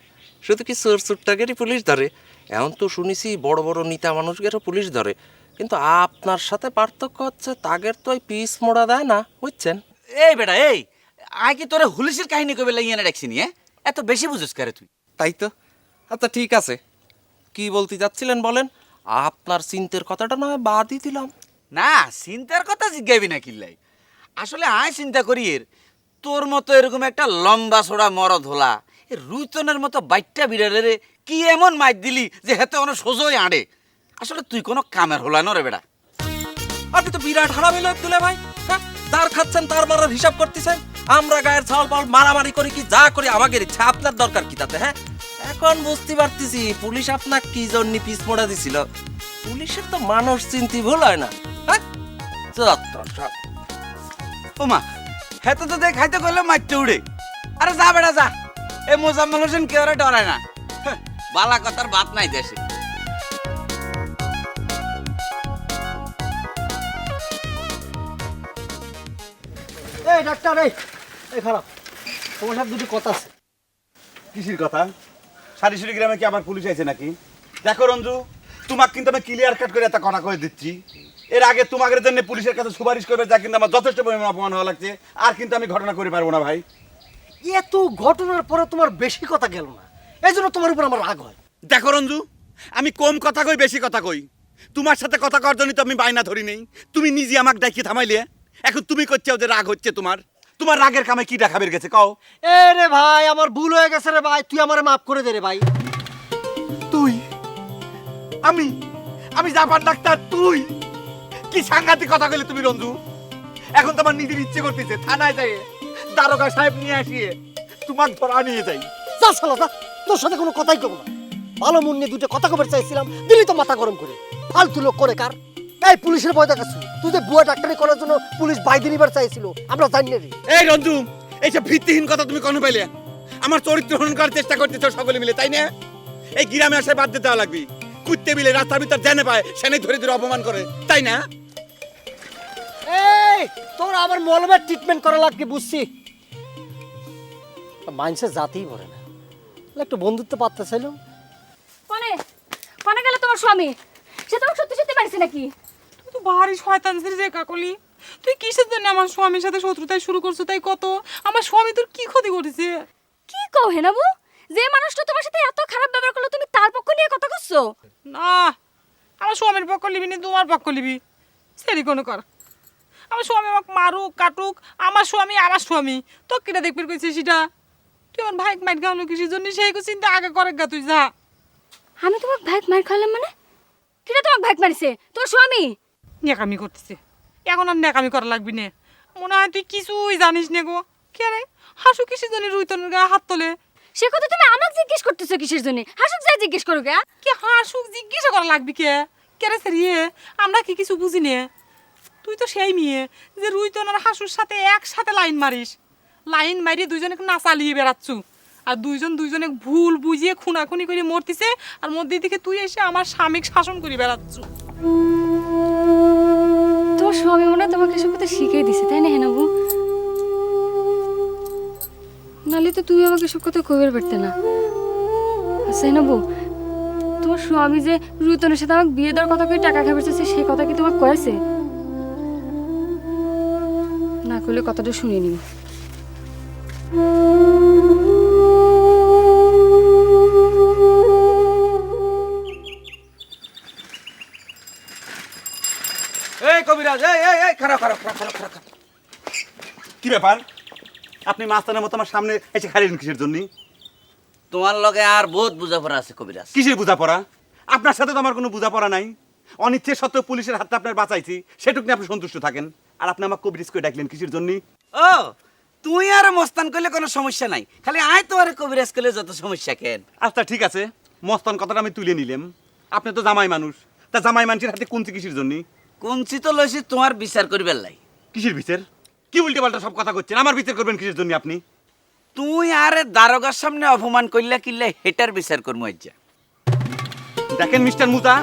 শুধু কি চোর চুরটাকেরই পুলিশ ধরে? এখন তো শুনেছি বড় বড় নেতা মানুষদেরও পুলিশ ধরে, কিন্তু আপনার সাথে পার্থক্য হচ্ছে তাগের তো ওই পিস মোড়া দেয় না, বুঝছেন? এই বেটা এই আয় কি তোরে হুলিশের কাহিনী কবে লাগিয়ে না রাখছি নি? এত বেশি বুঝিস কারে তুই? তাই তো। আচ্ছা ঠিক আছে, কি বলতে যাচ্ছিলেন বলেন? আপনার চিন্তার কথাটা না হয় বাদই দিলাম। না চিন্তার কথা জিজ্ঞাবি না কিল্লাই। আসলে আয় চিন্তা করি এর তোর মতো এরকম একটা লম্বা ছোড়া মরদ হলা এ রুইতনের মতো বাইটটা বিড়ালের কি এমন মাইর দিলি যে হেতে অনেক সোজই আড়ে। আসলে তুই কোনো কামের হলা নরে বেটা। আপনি তো বিরাট হারামি লোক দুলে ভাই। হ্যাঁ, যার খাচ্ছেন তার মারার হিসাব করতেছেন। আমরা গায়ের ছাল পাল মারামারি করি কি যা করি আমাদের ইচ্ছা, আপনার দরকার কি তাতে? হ্যাঁ, এখন বুঝতে পারতেছি পুলিশ আপনার কি জন্য পিস মোড়া দিছিল। পুলিশের তো মানুষ চিনতে ভুল হয় না। হ্যাঁ, ওমা হেতে তো দেখ খাইতে করলে মারতে উড়ে। আরে যা বেটা যা, এ মোজাম্মেল হোসেন কেউ ডরায় না। হ্যাঁ, বালা কথার বাত নাই দেশে। এই ডাক্তার, এই খারাপ, তোমার সাথে দুটো কথা আছে। কিসির কথা? সারিসুরি গ্রামে কি আবার পুলিশ আছে নাকি? দেখো রঞ্জু, তোমাকে কিন্তু আমি ক্লিয়ার কাট করে একটা কথা কয়ে দিচ্ছি। এর আগে তোমাদের জন্য পুলিশের কাছে সুপারিশ করবে, যা কিন্তু আমার যথেষ্ট পরিমাণ অপমান হওয়া লাগছে। আর কিন্তু আমি ঘটনা করে পারবো না ভাই। এত ঘটনার পরে তোমার বেশি কথা গেল না, এই জন্য তোমার উপর আমার রাগ হয়। দেখো রঞ্জু, আমি কম কথা কই বেশি কথা কই, তোমার সাথে কথা করার জন্য তো আমি বায়না ধরি নেই। তুমি নিজে আমাকে ডাকিয়ে থামাইলে, এখন তুমি করছো যে রাগ হচ্ছে তোমার। তোমার রাগের কামে কি দেখাবের গেছে কও? এ রে ভাই, আমার ভুল হয়ে গেছে রে ভাই, তুই আমারে মাফ করে দে রে ভাই। তুই? আমি জাপান ডাক্তার, তুই? কি সাংঘাতিক কথা কইলে তুমি রঞ্জু। এখন তোমার নিজের ইচ্ছে করতেছে থানায় যাই দারোগা সাহেব নিয়ে আসিয়ে তোমাকে ধরা নিয়ে যাই। যা শালা যা, তোর সাথে কোনো কথাই কব না। ভালো মন নিয়ে দুটো কথা কবার চাইছিলাম, দিলি তো মাথা গরম করে। ফালতু লোক করে কার? এই পুলিশের ভয় দেখাচ্ছ তুই? যে বুয়া ডাক্তারি করার জন্য পুলিশ বাইরে নিবার চাইছিল, আমরা জানি না রে। এই রঞ্জু, এইসব ভিত্তিহীন কথা তুমি কেন পাইলে? আমার চরিত্র হরণ করার চেষ্টা করতেছ সকলে মিলে, তাই না? এই গ্রামে আসে বাদ দিতে দেওয়া লাগবে। কুত্তে মিলে রাস্তার ভিতর জেনে পায় সেনে ধরে ধরে অপমান করে, তাই না? এই তোর আবার মলমের ট্রিটমেন্ট করা লাগবে, বুঝছি। মানুষের জাতিই ভরে না, একটু বন্ধুত্ব পাত্তা চাইলাম। কনে কনে গেল তোমার স্বামী? সে তোমাকে সত্যি সত্যি পারছে নাকি? তুই তো ভারী শয়তান রে কাকলি। তুই কিসের জন্য আমার স্বামীর সাথে শত্রুতায় শুরু করছো তাই কত? আমার স্বামী তোর কি ক্ষতি করেছে? কি কও হেনাবু? যে মানুষটা তোমার সাথে এত খারাপ ব্যবহার করলো তুমি তার পক্ষ নিয়ে কথা করছো? না, আমার স্বামীর পক্ষ লিবি না তোমার পক্ষ লিবি, সেরি কোনো কর। আমার স্বামী আমাকে মারুক কাটুক, আমার স্বামী তো কিটা দেখবি কইছে সেটা। তুই আমার ভাই মাইট গাওনো কিসের জন্য সেই চিন্তা আগে করে গা, তুই যা। আমি তোমাকে ভাইক মার খাইলাম মানে? কিটা তোমাকে ভাইক মারিছে? তোর স্বামী নেকামি করতেছে। এখন আর নেকামি করা লাগবি না, মনে হয় তুই কিছুই জানিস না গো। কে রে হাসু কিসের জন্য রুইতনের গায়ে হাত তোলে? সে কথা তুমি আমাকে জিজ্ঞেস করতেছো কিসের জন্য? হাসুক যাই জিজ্ঞেস করো কে? কে হাসুক জিজ্ঞাসা করা লাগবি কে? কে রে সেরিয়ে আমরা কি কিছু বুঝি নে? তুই তো সেই মেয়ে যে রুইতন আর হাসুর সাথে একসাথে লাইন মারিস। লাইন মারিয়ে দুইজনে না চালিয়ে বেড়াচ্ছু, আর দুইজনে ভুল বুঝিয়ে খুনাখুনি করে মরতিছে, আর মধ্যে দিকে তুই এসে আমার স্বামীকে শাসন করে বেড়াচ্ছু। তোর স্বামী মনে হয় তোমাকে এসব কথা শিখিয়ে দিছে, তাই না হেনাবু? নাহলে তো তুমি আমাকে এসব কথা কইবার পারতে না। আচ্ছা হেনাবু, তোমার স্বামী যে রুইতনের সাথে আমাকে বিয়ে দেওয়ার কথা কই টাকা খাবার চাইছে, সেই কথা কি তোমাকে কয়েছে? না করলে কথাটা শুনে নিবি। এই কবিরাজ, এই খারাপ। কি ব্যাপার? আপনি মাস্তানের মতো আমার সামনে এসে খাইলেন কিসের জন্য? তোমার লগে আর বহুত বুঝাপড়া আছে কবিরাজ। কিসের বোঝাপড়া? আপনার সাথে তো আমার কোনো বোঝাপড়া নাই। অনিচ্ছে সত্ত্বেও পুলিশের হাতটা আপনার বাঁচাইছি, সেটুকু নিয়ে আপনি সন্তুষ্ট থাকেন। আর আপনি আমার কবিরাজ করে ডাকলেন কিসের জন্য? ও তুই আর মস্তান করলে কোনো সমস্যা নাই, খালি আয় তো আর কবিরাজ করলে যত সমস্যা কেন? আচ্ছা ঠিক আছে, মস্তান কথাটা আমি তুলে নিলাম। আপনি তো জামাই মানুষ, তা জামাই মানুষের হাতে কুঞ্চি কিসের জন্য? কুঞ্চি তো লইছি তোমার বিচার করিবার লাই। কিসের বিচার? কি উল্টে পাল্টা সব কথা করছেন? আমার বিচার করবেন কিসের জন্য আপনি? তুই আরে দারোগার সামনে অপমান করলে কিনলে হেটার বিচার করবো আজ্জা। দেখেন মিস্টার মুতা,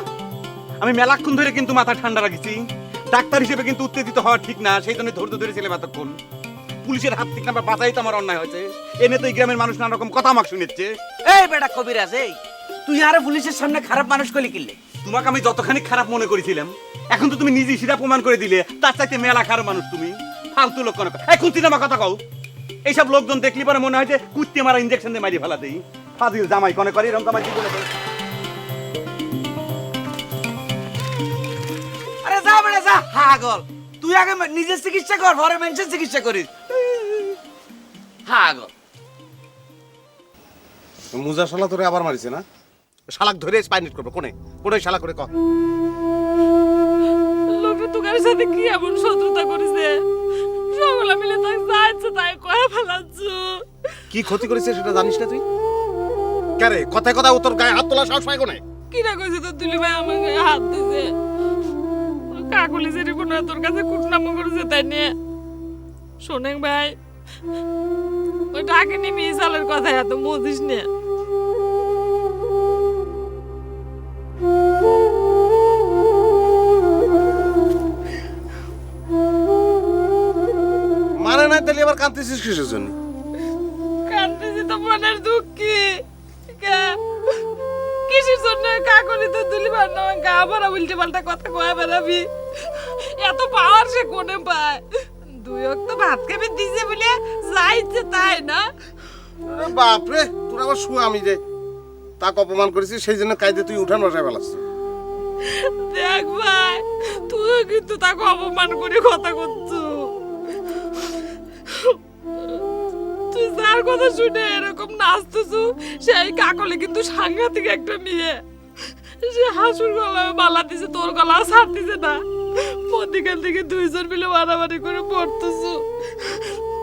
আমি মেলাক্ষণ ধরে কিন্তু মাথা ঠান্ডা রাখছি। ডাক্তার হিসেবে কিন্তু উত্তেজিত হওয়া ঠিক না, সেই জন্য ধৈর্য ধরেছিলাম এতক্ষণ। পুলিশের হাত থেকে আমরা বাঁচাই তো আমার অন্যায় হয়েছে। এনে তো এই গ্রামের মানুষ নানা রকম কথা আমাকে শুনেছে। এই বেটা কবিরাজ, এই তুই আরে পুলিশের সামনে খারাপ মানুষ করলি কিনলে? তোমাকে আমি যতখানি খারাপ মনে করেছিলাম, এখন তো তুমি নিজেই সেটা প্রমাণ করে দিলে তার চাইতে মেলা খারাপ মানুষ তুমি। ফালতু লোক কোনো এই কুত্তি নামা কথা কও। এইসব লোকজন দেখলি পরে মনে হয় যে কুত্তি মারা ইঞ্জেকশন দিয়ে মারি ফেলা দেই। ফাজিল জামাই কনে করে এরকম জামাই জীবনে। আরে যা বেটা যা, হাগল। তুই আগে নিজের চিকিৎসা কর, পরে মানুষের চিকিৎসা করিস। হাগল। মুজা শালা তোরে আবার মারিছে না? শালাক ধরে স্পাইনেট করবো কোনে কোনে শালা করে ক। লোকে তোকার সাথে কি এমন শত্রুতা করেছে? সকলে মিলে তাকে যাচ্ছে তাই কয়ে ফেলাচ্ছ। কি ক্ষতি করেছে সেটা জানিস না তুই? কেরে কথায় কথায় ও তোর গায়ে হাত তোলা সাহস পায় কোনে? কি না কইছে তো তুলি ভাই আমার গায়ে হাত দিছে। কাকুলি যে রিপোর্ট তোর কাছে কুটনামো করেছে তাই নিয়ে। শোনেন ভাই, ওই ডাকিনি মিসালের কথা এত বুঝিস না। মানে নাই তাহলে আবার কাঁদতেছিস কিসের জন্য? কান্দিছি তো মনের দুঃখী। কিসের জন্য কাকুলি তো তুলি ভাই না গা ভরা উল্টে পাল্টা কথা কয়ে বেড়াবি? এত পাওয়ার সে কোনে পায়? দুই অক্ত ভাত খাবি দিছে বলে যাইছে তাই না? বাপরে, তোর আবার শুয়ে আমি রে তাকে অপমান করেছিস সেই জন্য কায়দে তুই উঠান বসায় ফেলাচ্ছিস। দেখ ভাই, তুই কিন্তু তাকে অপমান করে কথা করছো। তুই যার কথা শুনে এরকম নাচতেছো সেই কাকলে কিন্তু সাংঘাতিক একটা মেয়ে। সে হাসুর গলায় মালা দিছে, তোর গলা ছাড়তেছে না। মধ্যিখান থেকে দুইজন মিলে মারামারি করে পড়তেছো।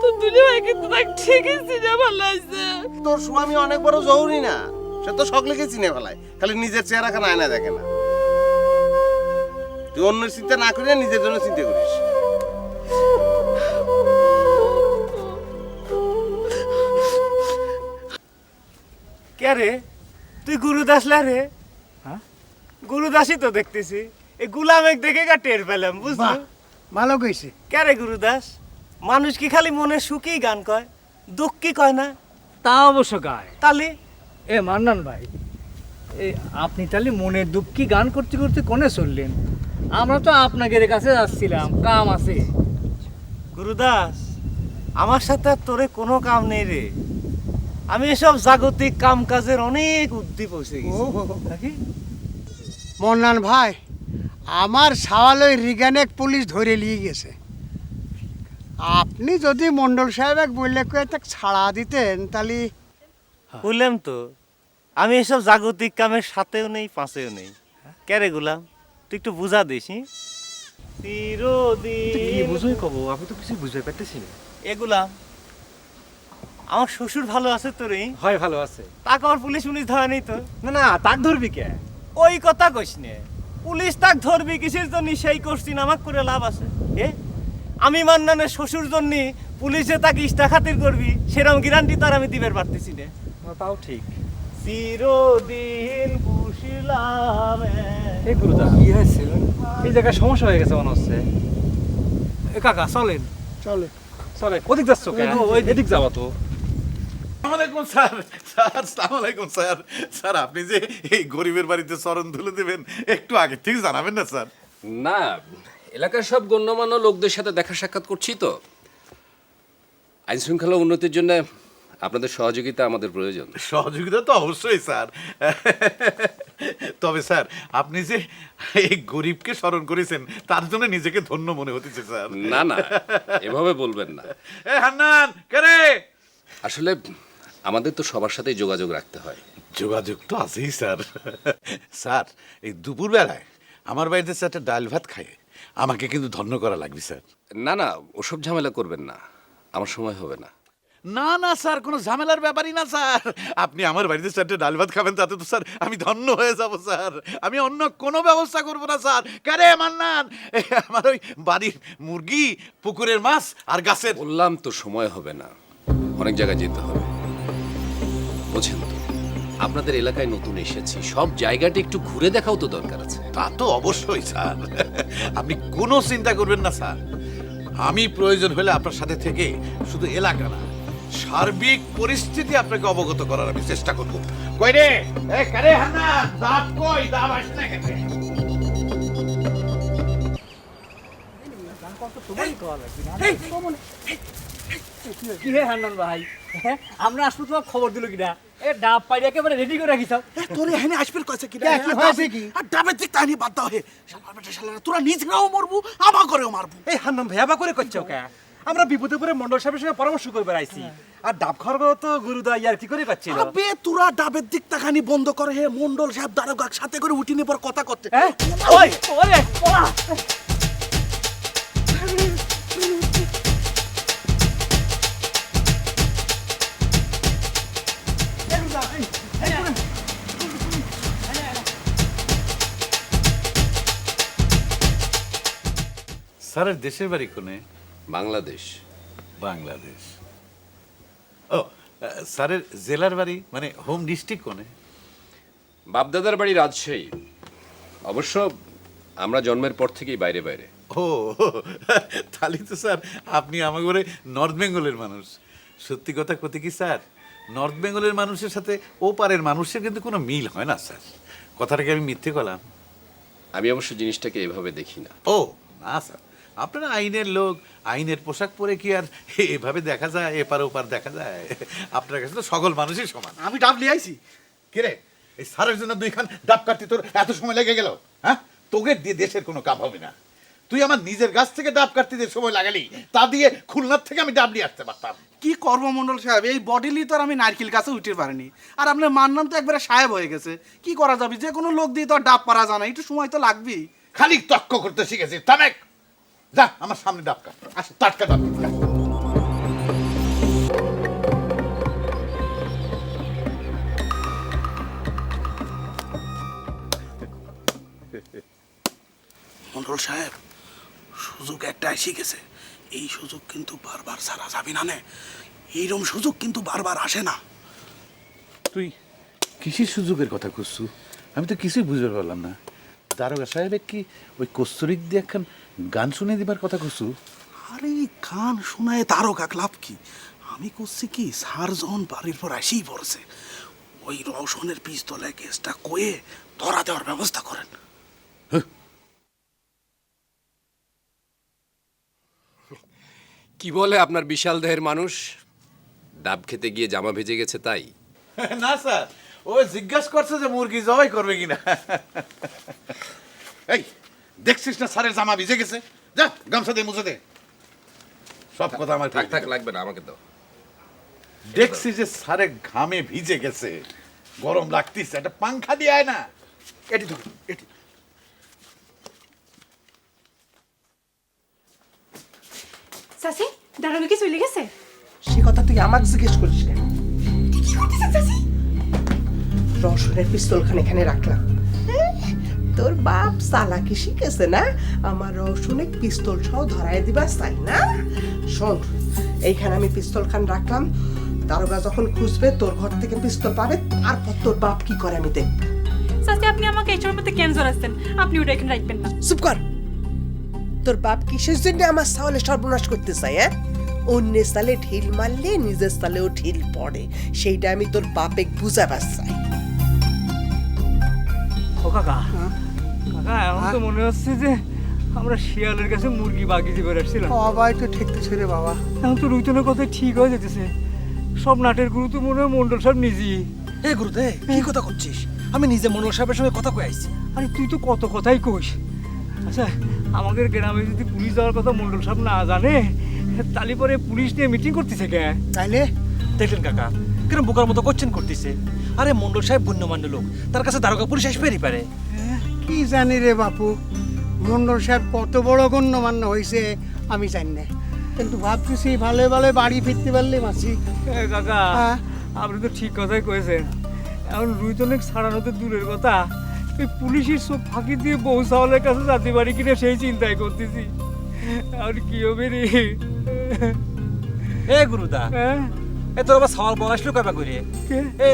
তো দুলি ভাই কিন্তু তাকে ঠিকই চিনে ফেলাইছে। তোর স্বামী অনেক বড় জরুরি না, সে তো সকলকে চিনে ফেলায়, খালি নিজের চেহারা খান আয়না দেখে না। তুই অন্যের চিন্তা না করে নিজের জন্য চিন্তা করিস। কে রে তুই গুরুদাস লা রে? হ্যাঁ গুরুদাসই তো দেখতেছি। এই গুলামেক দেখে গা টের পেলাম, বুঝলি? ভালো কইছে। কে রে গুরুদাস? মানুষ কি খালি মনে সুখেই গান কয়, দুঃখ কি কয় না? তা অবশ্য গায়। তাহলে এ মান্নান ভাই, এই আপনি তাহলে মনের দুঃখী গান করতে করতে কোনে চললেন? আমরা তো আপনাদের কাছে যাচ্ছিলাম, কাম আছে। গুরুদাস, আমার সাথে আর তোরে কোনো কাম নেই রে। আমি এসব জাগতিক কাম কাজের অনেক উদ্দীপ হয়েছে নাকি? মন্নান ভাই, আমার সাওয়ালই রিগানেক পুলিশ ধরে নিয়ে গেছে। আপনি যদি মন্ডল সাহেব বললে কয়ে তাকে ছাড়া দিতেন তাহলে। বললাম তো, আমি এসব জাগতিক কামের সাথেও নেই পাশেও নেই। কেরে গুলাম, তুই একটু বুঝা দিস। বুঝই কব, আমি তো কিছু বুঝতে পারতেছি না। এগুলাম আমার শ্বশুর ভালো আছে তো রে? হয় ভালো আছে। তাকে আমার পুলিশ পুলিশ ধরে নেই তো? না না, তাক ধরবি কে? ওই কথা কইস নে। পুলিশ তাক ধরবি কিসের জন্য সেই কোশ্চিন আমাকে করে লাভ আছে? আমি মান্নানের শ্বশুর জন্য পুলিশে তাকে ইস্টা খাতির করবি সেরকম গ্যারান্টি তার আমি দিবের পারতেছি না। তাও ঠিক। চিরদিন বুঝিলাম। এই গুরুদা কি হয়েছে? এই জায়গায় সমস্যা হয়ে গেছে মনে হচ্ছে। এ কাকা চলেন। চলে চলে ওদিক যাচ্ছ কেন? এদিক যাওয়া তো। আসসালামাইকুম স্যার। স্যার আসসালামাইকুম স্যার। স্যার আপনি যে এই গরিবের বাড়িতে চরণ ধুলে দেবেন একটু আগে থেকে জানাবেন না স্যার? না, এলাকার সব গণ্যমান্য লোকদের সাথে দেখা সাক্ষাৎ করছি তো। আইন শৃঙ্খলা উন্নতির জন্য আপনাদের সহযোগিতা আমাদের প্রয়োজন। সহযোগিতা তো অবশ্যই স্যার। তবে স্যার আপনি যে এই গরিবকে স্মরণ করেছেন তার জন্য নিজেকে ধন্য মনে হতেছে স্যার। না না, এভাবে বলবেন না। এ হান্নান কেরে? আসলে আমাদের তো সবার সাথেই যোগাযোগ রাখতে হয়। যোগাযোগ তো আছেই স্যার। স্যার এই দুপুরবেলায় আমার বাড়িতে একটা ডাল ভাত খায় আমাকে কিন্তু ধন্য করা লাগবে স্যার। না না, ওসব ঝামেলা করবেন না, আমার সময় হবে না। না না স্যার, কোনো ঝামেলার ব্যাপারই না স্যার। আপনি আমার বাড়িতে চারটে ডাল ভাত খাবেন তাতে তো স্যার আমি ধন্য হয়ে যাব স্যার। আমি অন্য কোনো ব্যবস্থা করব না স্যার। কারে মান্নান, আমার ওই বাড়ির মুরগি, পুকুরের মাছ আর গাছের। বললাম তো সময় হবে না। অনেক জায়গায় যেতে হবে, বোঝেন তো, আপনাদের এলাকায় নতুন এসেছি, সব জায়গাটা একটু ঘুরে দেখাও তো দরকার আছে। তা তো অবশ্যই স্যার, আপনি কোনো চিন্তা করবেন না স্যার। আমি প্রয়োজন হলে আপনার সাথে থেকে শুধু এলাকা না, সার্বিক পরিস্থিতি আপনাকে অবগত করার আমি চেষ্টা করব। কই রে, এ কারে হান্না, দাব কই, দাব আসে না কেন? কি হে হান্নান ভাই, হ্যাঁ আমরা আসবো তোমার খবর দিল কিনা? এ ডাব পাইলে একেবারে রেডি করে রাখিস। তোরে এখানে আসবে কইছে কি? কি হয়েছে কি? আর ডাবের দিক তানি বাদ দাও হে। শালা বেটা শালা, তোরা নিজেরাও মরবু, আমা করেও মারবু। এই হান্নান ভাই আবার করে করছো কে? আমরা বিপদে পড়ে মন্ডল সাহেবের সঙ্গে পরামর্শ করবে আইছি, আর ডাব খাওয়ার কথা তো গুরুদা ইয়ার কি করে করছিল। আবে তোরা ডাবের দিক তাকানি বন্ধ করে হে, মন্ডল সাহেব দারোগা সাথে করে উঠিনি পর কথা করতে। হ্যাঁ ওই ওরে পড়া। স্যারের দেশের বাড়ি কোনে? বাংলাদেশ। বাংলাদেশ। ও স্যারের জেলার বাড়ি মানে হোম ডিস্ট্রিক্ট কোনে? বাপদাদার বাড়ি রাজশাহী, অবশ্য আমরা জন্মের পর থেকেই বাইরে বাইরে। ও তাহলে তো স্যার আপনি আমাকে বলে নর্থ বেঙ্গলের মানুষ। সত্যি কথা কতে কি স্যার, নর্থ বেঙ্গলের মানুষের সাথে ও পারের মানুষের কিন্তু কোনো মিল হয় না স্যার। কথাটাকে আমি মিথ্যে করলাম? আমি অবশ্য জিনিসটাকে এভাবে দেখি না। ও না স্যার, আপনারা আইনের লোক, আইনের পোশাক পরে কি আর এভাবে দেখা যায়, এপার ওপার দেখা যায়? আপনার কাছে তো সকল মানুষই সমান। আমি ডাব নিয়ে আইছি। কে রে, এই স্যারের জন্য দুইখান ডাব কাটতে তোর এত সময় লেগে গেল? হ্যাঁ, তোকে দিয়ে দেশের কোনো কাম হবে না। তুই আমার নিজের গাছ থেকে ডাব কাটতে যে সময় লাগালি, তা দিয়ে খুলনার থেকে আমি ডাব নিয়ে আসতে পারতাম। কি কর্মমন্ডল সাহেব, এই বডিলি তো আর আমি নারকেল গাছে উঠতে পারিনি। আর আপনার মান্নান তো একবারে সাহেব হয়ে গেছে, কি করা যাবে? যে কোনো লোক দিয়ে তো আর ডাব পারা যায় না, একটু সময় তো লাগবেই। খালি তক্ক করতে শিখেছি। থামেক, যা আমার সামনে ডাব কাট, আসে টাটকা ডাব কাট। মন্ডল সাহেব, সুযোগ একটা এসে গেছে। এই সুযোগ কিন্তু বারবার ছাড়া যাবে না। এইরকম সুযোগ কিন্তু বারবার আসে না। তুই কিসের সুযোগের কথা করছু? আমি তো কিছুই বুঝতে পারলাম না। দারোগা সাহেবের কি ওই কস্তুরিক দিয়ে একখান গান শুনে দিবার কথা করছু? আরে গান শোনায় দারোগা লাভ কি? আমি করছি কি, স্যার যখন বাড়ির পর আসেই পড়ছে, ওই রওশনের পিস্তলে কেসটা কয়ে ধরা দেওয়ার ব্যবস্থা করেন। কি বলে আপনার বিশাল দেহের মানুষ? ডাব খেতে গিয়ে জামা ভেজে গেছে তাই? না স্যার, ও জিজ্ঞাসা করছে যে মুরগি জবাই করবে কিনা। এই দেখছিস না স্যারের জামা ভিজে গেছে? যা গামছা দে, মুছে দে। সব কথা আমার থাক থাক, লাগবে না, আমাকে দাও। দেখছি যে স্যারের ঘামে ভিজে গেছে, গরম লাগতিস, একটা পাংখা দিয়ে আয় না। এটি ধর, এটি। চাচি দাঁড়ানো কি চলে গেছে? সে কথা তুই আমাকে জিজ্ঞেস করিস কেন? রসুনের পিস্তলখান এখানে রাখলাম। তোর বাপ চালাকি শিখেছে না, আমার রসুনে পিস্তল সহ ধরাই দিবা চাই না। শোন, এইখানে আমি পিস্তলখান রাখলাম, দারোগা যখন খুঁজবে তোর ঘর থেকে পিস্তল পাবে, তারপর তোর বাপ কি করে আমি দেখব। চাচি আপনি আমাকে এই সময় কেন জড়াচ্ছেন? আপনি ওটা এখানে রাখবেন না। চুপ কর। তোর বাপ কিসের জন্য আমার সাহলে সর্বনাশ করতে চাই? হ্যাঁ, অন্যের সালে ঢিল মারলে নিজের সালেও ঢিল পড়ে, সেইটা আমি তোর বাপে বুঝাবার চাই। ও কাকা, কাকা এখন তো মনে হচ্ছে যে আমরা শিয়ালের কাছে মুরগি বাগিয়ে করে আসছিলাম। সবাই তো ঠেকতেছে রে বাবা। এখন তো রুইতনের কথা ঠিক হয়ে যেতেছে। সব নাটের গুরু তো মনে হয় মন্ডল সাহেব নিজেই। হে গুরুদেব, কি কথা করছিস? আমি নিজে মন্ডল সাহেবের সঙ্গে কথা কয়ে আইছি। আরে তুই তো কত কথাই কইস। আচ্ছা, আমাদের গ্রামে যদি পুলিশ যাওয়ার কথা মন্ডল সাহেব না জানে, তাহলে পরে পুলিশ নিয়ে মিটিং করতেছে কে? তাইলে দেখলেন কাকা, কিরম বোকার মতো কোশ্চেন করতেছে। আরে মন্ডল সাহেব গণ্যমান্য লোক, তার কাছে দারোগা পুলিশ আসবেই পারে। কি জানি রে বাপু, মন্ডল সাহেব কত বড় গণ্যমান্য হয়েছে আমি জানি না, কিন্তু ভাবতেছি ভালো ভালো বাড়ি ফিরতে পারলে মাসি। কাকা, আপনি তো ঠিক কথাই কয়েছেন। এখন রুইতনেক ছাড়ানোতে দূরের কথা, এই পুলিশের সব ফাঁকি দিয়ে বউ সাওয়ালের কাছে যাতে পারি কিনা সেই চিন্তাই করতেছি। আর কি হবে রে? এ গুরুদা, এ তোর আবার সওয়াল বল আসলো কয়বা করে এ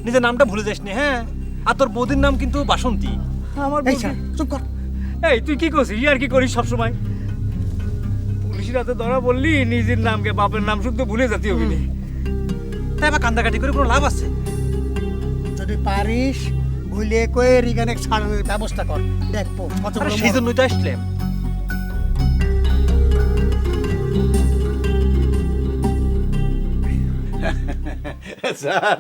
নিজের নামটা ভুলে যাস নি, হ্যাঁ? আর তোর বৌদির নাম কিন্তু বাসন্তী। আমার এই স্যার চুপ কর। এই তুই কি করছিস আর কি করিস সবসময়? পুলিশের হাতে ধরা বললি নিজের নামকে বাপের নাম শুদ্ধ ভুলে যেতে হবে না। তাই আবার কান্দাকাটি করে কোনো লাভ আছে? যদি পারিস ভুলে কয়ে রিগানে ছাড়ানোর ব্যবস্থা কর। দেখবো কত আরে বড় সেই মরদ। জন্যই তো আসলাম। স্যার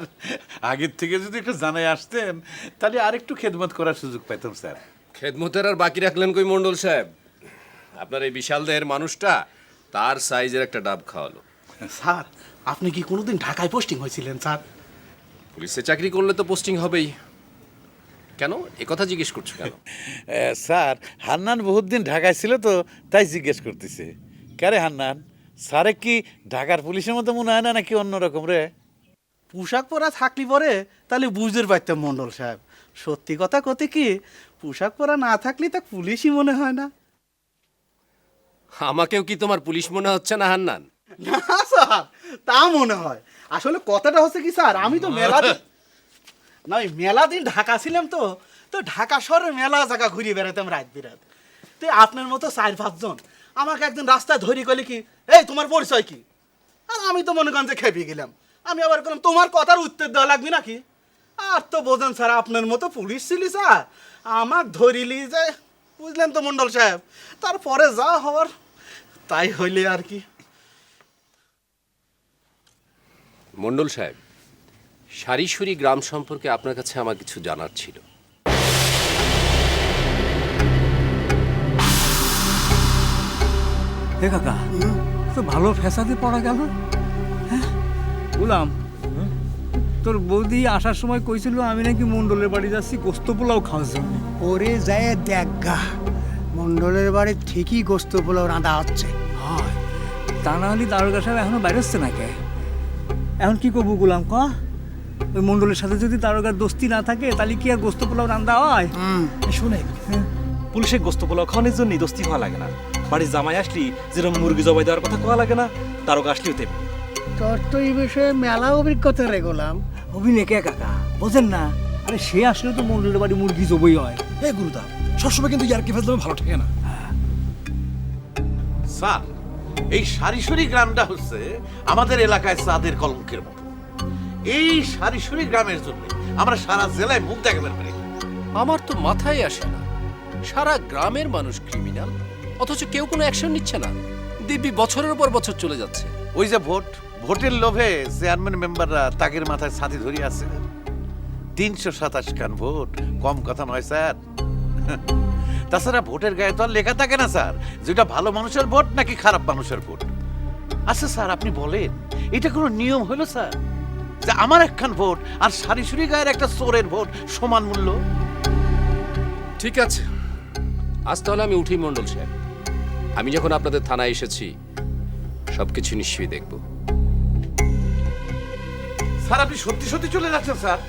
আগের থেকে যদি একটু জানাই আসতেন তাহলে আরেকটু খেদমত করার সুযোগ পেতাম স্যার। খেদমতের আর বাকি রাখলেন কই মণ্ডল সাহেব? আপনার এই বিশাল দেহের মানুষটা তার সাইজের একটা ডাব খাওয়ালো। স্যার আপনি কি কোনোদিন ঢাকায় পোস্টিং হয়েছিলেন স্যার? পুলিশে চাকরি করলে তো পোস্টিং হবেই। কেন এ কথা জিজ্ঞেস করছো কেন? স্যার হান্নান বহুত দিন ঢাকায় ছিল তো তাই জিজ্ঞেস করতেছে। কারে হান্নান, স্যারে কি ঢাকার পুলিশের মতো মনে হয় না নাকি অন্যরকম রে? পোশাক পরা থাকলি পরে তাহলে বুঝতে পারতাম মন্ডল সাহেব। সত্যি কথা কতে কি পোশাক পরা না থাকলে তা পুলিশই মনে হয় না। আমাকেও কি তোমার পুলিশ মনে হচ্ছে না হান্নান? না স্যার তা মনে হয়। আসলে কথাটা হচ্ছে কি স্যার, আমি তো মেলা দিন না ওই মেলা দিন ঢাকা ছিলাম তো তো ঢাকা শহরে মেলা জায়গা ঘুরিয়ে বেড়াতাম রাত বিরাত। তো আপনার মতো 4-5 জন আমাকে একদিন রাস্তায় ধরি কইলে কি এই তোমার পরিচয় কি? আর আমি তো মনে করেন যে খেপে গেলাম। আমি আবার বললাম তোমার কথার উত্তর দেওয়া লাগবে নাকি? আর তো বোঝেন স্যার আপনার মতো পুলিশ ছিলি স্যার আমার ধরিলি যে বুঝলেন তো মন্ডল সাহেব। তারপরে যা হওয়ার তাই হইলে আর কি। মণ্ডল সাহেব, সারিসুরি গ্রাম সম্পর্কে আপনার কাছে আমার কিছু জানার ছিল। হে কাকা, তো ভালো ফ্যাসাদে পড়া গেল। হ্যাঁ বললাম তোর বৌদি আসার সময় কইছিল আমি নাকি মন্ডলের বাড়ি যাচ্ছি গোস্ত পোলাও খাওয়ার জন্য। ওরে যায় দেখ গা, মন্ডলের বাড়ি ঠিকই গোস্ত পোলাও রাঁধা হচ্ছে। হয় তা না হলে দারোগা সাহেব এখনো বাইরে হচ্ছে না কে? এখন কি করবো গুলাম ক? ওই মন্ডলের সাথে যদি দারোগার দোস্তি না থাকে তাহলে কি আর গোস্ত পোলাও রান্না হয়? শুনে পুলিশের গোস্ত পোলাও খাওয়ানোর জন্যই দোস্তি হওয়া লাগে না। বাড়ির জামাই আসলি যেরকম মুরগি জবাই দেওয়ার কথা কোয়া লাগে না, দারোগা আসলিও তেমনি। তোর তো এই বিষয়ে মেলা অভিজ্ঞতা রে গোলাম। অভিনয় কে কাকা বোঝেন না? আরে সে আসলে তো মন্ডলের বাড়ি মুরগি জবই হয়। এ গুরুদা সবসময় কিন্তু ইয়ার্কি ফেললে ভালো থাকে না। স্যার এই সারিসুরি গ্রামটা হচ্ছে আমাদের এলাকায় চাঁদের কলঙ্কের মতো। এই সারিসুরি গ্রামের জন্য আমরা সারা জেলায় মুখ দেখাতে পারি। আমার তো মাথায় আসে না, সারা গ্রামের মানুষ ক্রিমিনাল অথচ কেউ কোনো অ্যাকশন নিচ্ছে না। দিব্যি বছরের পর বছর চলে যাচ্ছে। ওই যে ভোটের লোভে চেয়ারম্যান মেম্বাররা তাকের মাথায় ছাতি ধরিয়ে আছে। 327 খান ভোট কম কথা নয় স্যার। তাছাড়া ভোটের গায়ে তো আর লেখা থাকে না স্যার যেটা ভালো মানুষের ভোট নাকি খারাপ মানুষের ভোট। আচ্ছা স্যার আপনি বলেন এটা কোনো নিয়ম হলো স্যার যে আমার একখান ভোট আর সারিসুরি গায়ের একটা চোরের ভোট সমান মূল্য? ঠিক আছে, আজ তাহলে আমি উঠি মণ্ডল সাহেব। আমি যখন আপনাদের থানায় এসেছি সবকিছু নিশ্চয়ই দেখব। স্যার আপনি সত্যি সত্যি চলে যাচ্ছেন স্যার?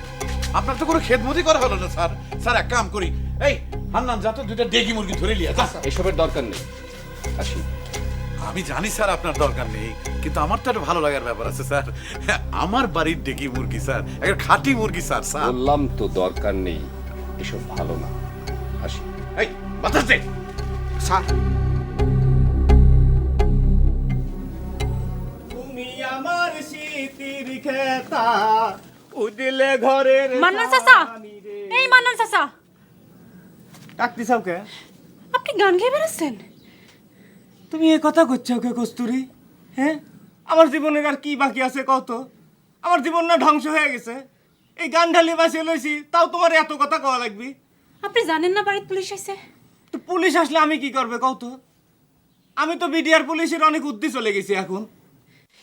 আপনার তো কোনো খেদমতি করা হলো না স্যার। স্যার এক কাম করি, এই হান্নান যা তো 2টা ডেকি মুরগি ধরে লিয়া যা। এসবের দরকার নেই, আসি। আমি জানি স্যার আপনার দরকার নেই, কিন্তু আমার তো একটা ভালো লাগার ব্যাপার আছে স্যার। আমার বাড়ির ডেকি মুরগি স্যার, একটা খাঁটি মুরগি স্যার। স্যার বললাম তো দরকার নেই, এসব ভালো না, আসি। এই বাতাস দে স্যার তুমি আমার শীতির খেতা উদিলে ঘরের মান্নান চাচা, এই মান্নান চাচা, ডাকতি চাও কে? আপনি গান গেয়ে বেড়াচ্ছেন? তুমি এ কথা করছো কে কস্তুরি? হ্যাঁ আমার জীবনের আর কি বাকি আছে কত? আমার জীবন না ধ্বংস হয়ে গেছে। এই গান ঢালি বাঁচিয়ে লইছি তাও তোমার এত কথা কওয়া লাগবে? আপনি জানেন না বাড়িতে পুলিশ আইছে? তো পুলিশ আসলে আমি কি করবে কত? আমি তো বিডিআর পুলিশের অনেক উদ্দি চলে গেছি এখন।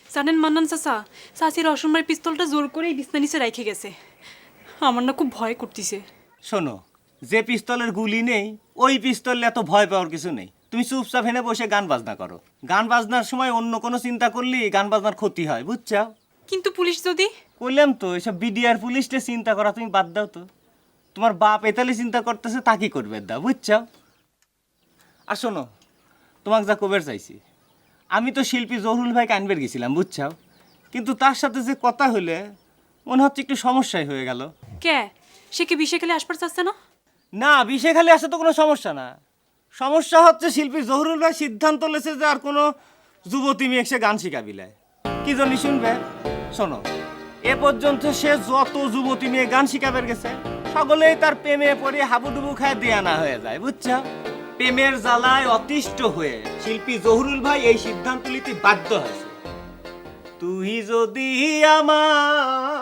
জানেন মান্নান চাচা, চাচির অসময়ের পিস্তলটা জোর করে এই বিছনা নিচে রেখে গেছে। আমার না খুব ভয় করতেছে। শোনো, যে পিস্তলের গুলি নেই ওই পিস্তলে এত ভয় পাওয়ার কিছু নেই। তুমি চুপচাপ হেনে বসে গান বাজনা করো। গান বাজনার সময় অন্য কোনো চিন্তা করলে গান বাজনার ক্ষতি হয়, বুঝছো? কিন্তু পুলিশ যদি... কইলাম তো এসব বিডিআর পুলিশকে চিন্তা করা তুমি বাদ দাও তো। তোমার বাপ এতালি চিন্তা করতেছে তা কি করবে দাও, বুঝছো? আর শোনো, তোমাকে যা কবের চাইছি, আমি তো শিল্পী জহুরুল ভাইকে আনবার গেছিলাম, বুঝছো? কিন্তু তার সাথে যে কথা হইলে মনে হচ্ছে একটু সমস্যাই হয়ে গেল। কে সে কি বিষে খেলে আসবার চাচ্ছে না? না, বিষে খালি আসে তো কোনো সমস্যা না। সমস্যা হচ্ছে শিল্পী জহুরুল ভাই সিদ্ধান্ত লেছে যে আর কোনো যুবতী মেয়ে সে গান শিখাবিলে। কি জন্য শুনবে? শোনো, এ পর্যন্ত সে যত যুবতী মেয়ে গান শিখাবার গেছে সকলেই তার প্রেমে পড়ে হাবুডুবু খায় দেয়ানা হয়ে যায়, বুঝছো? প্রেমের জ্বালায় অতিষ্ঠ হয়ে শিল্পী জহুরুল ভাই এই সিদ্ধান্ত নিতে বাধ্য হয়েছে। তুই যদি আমার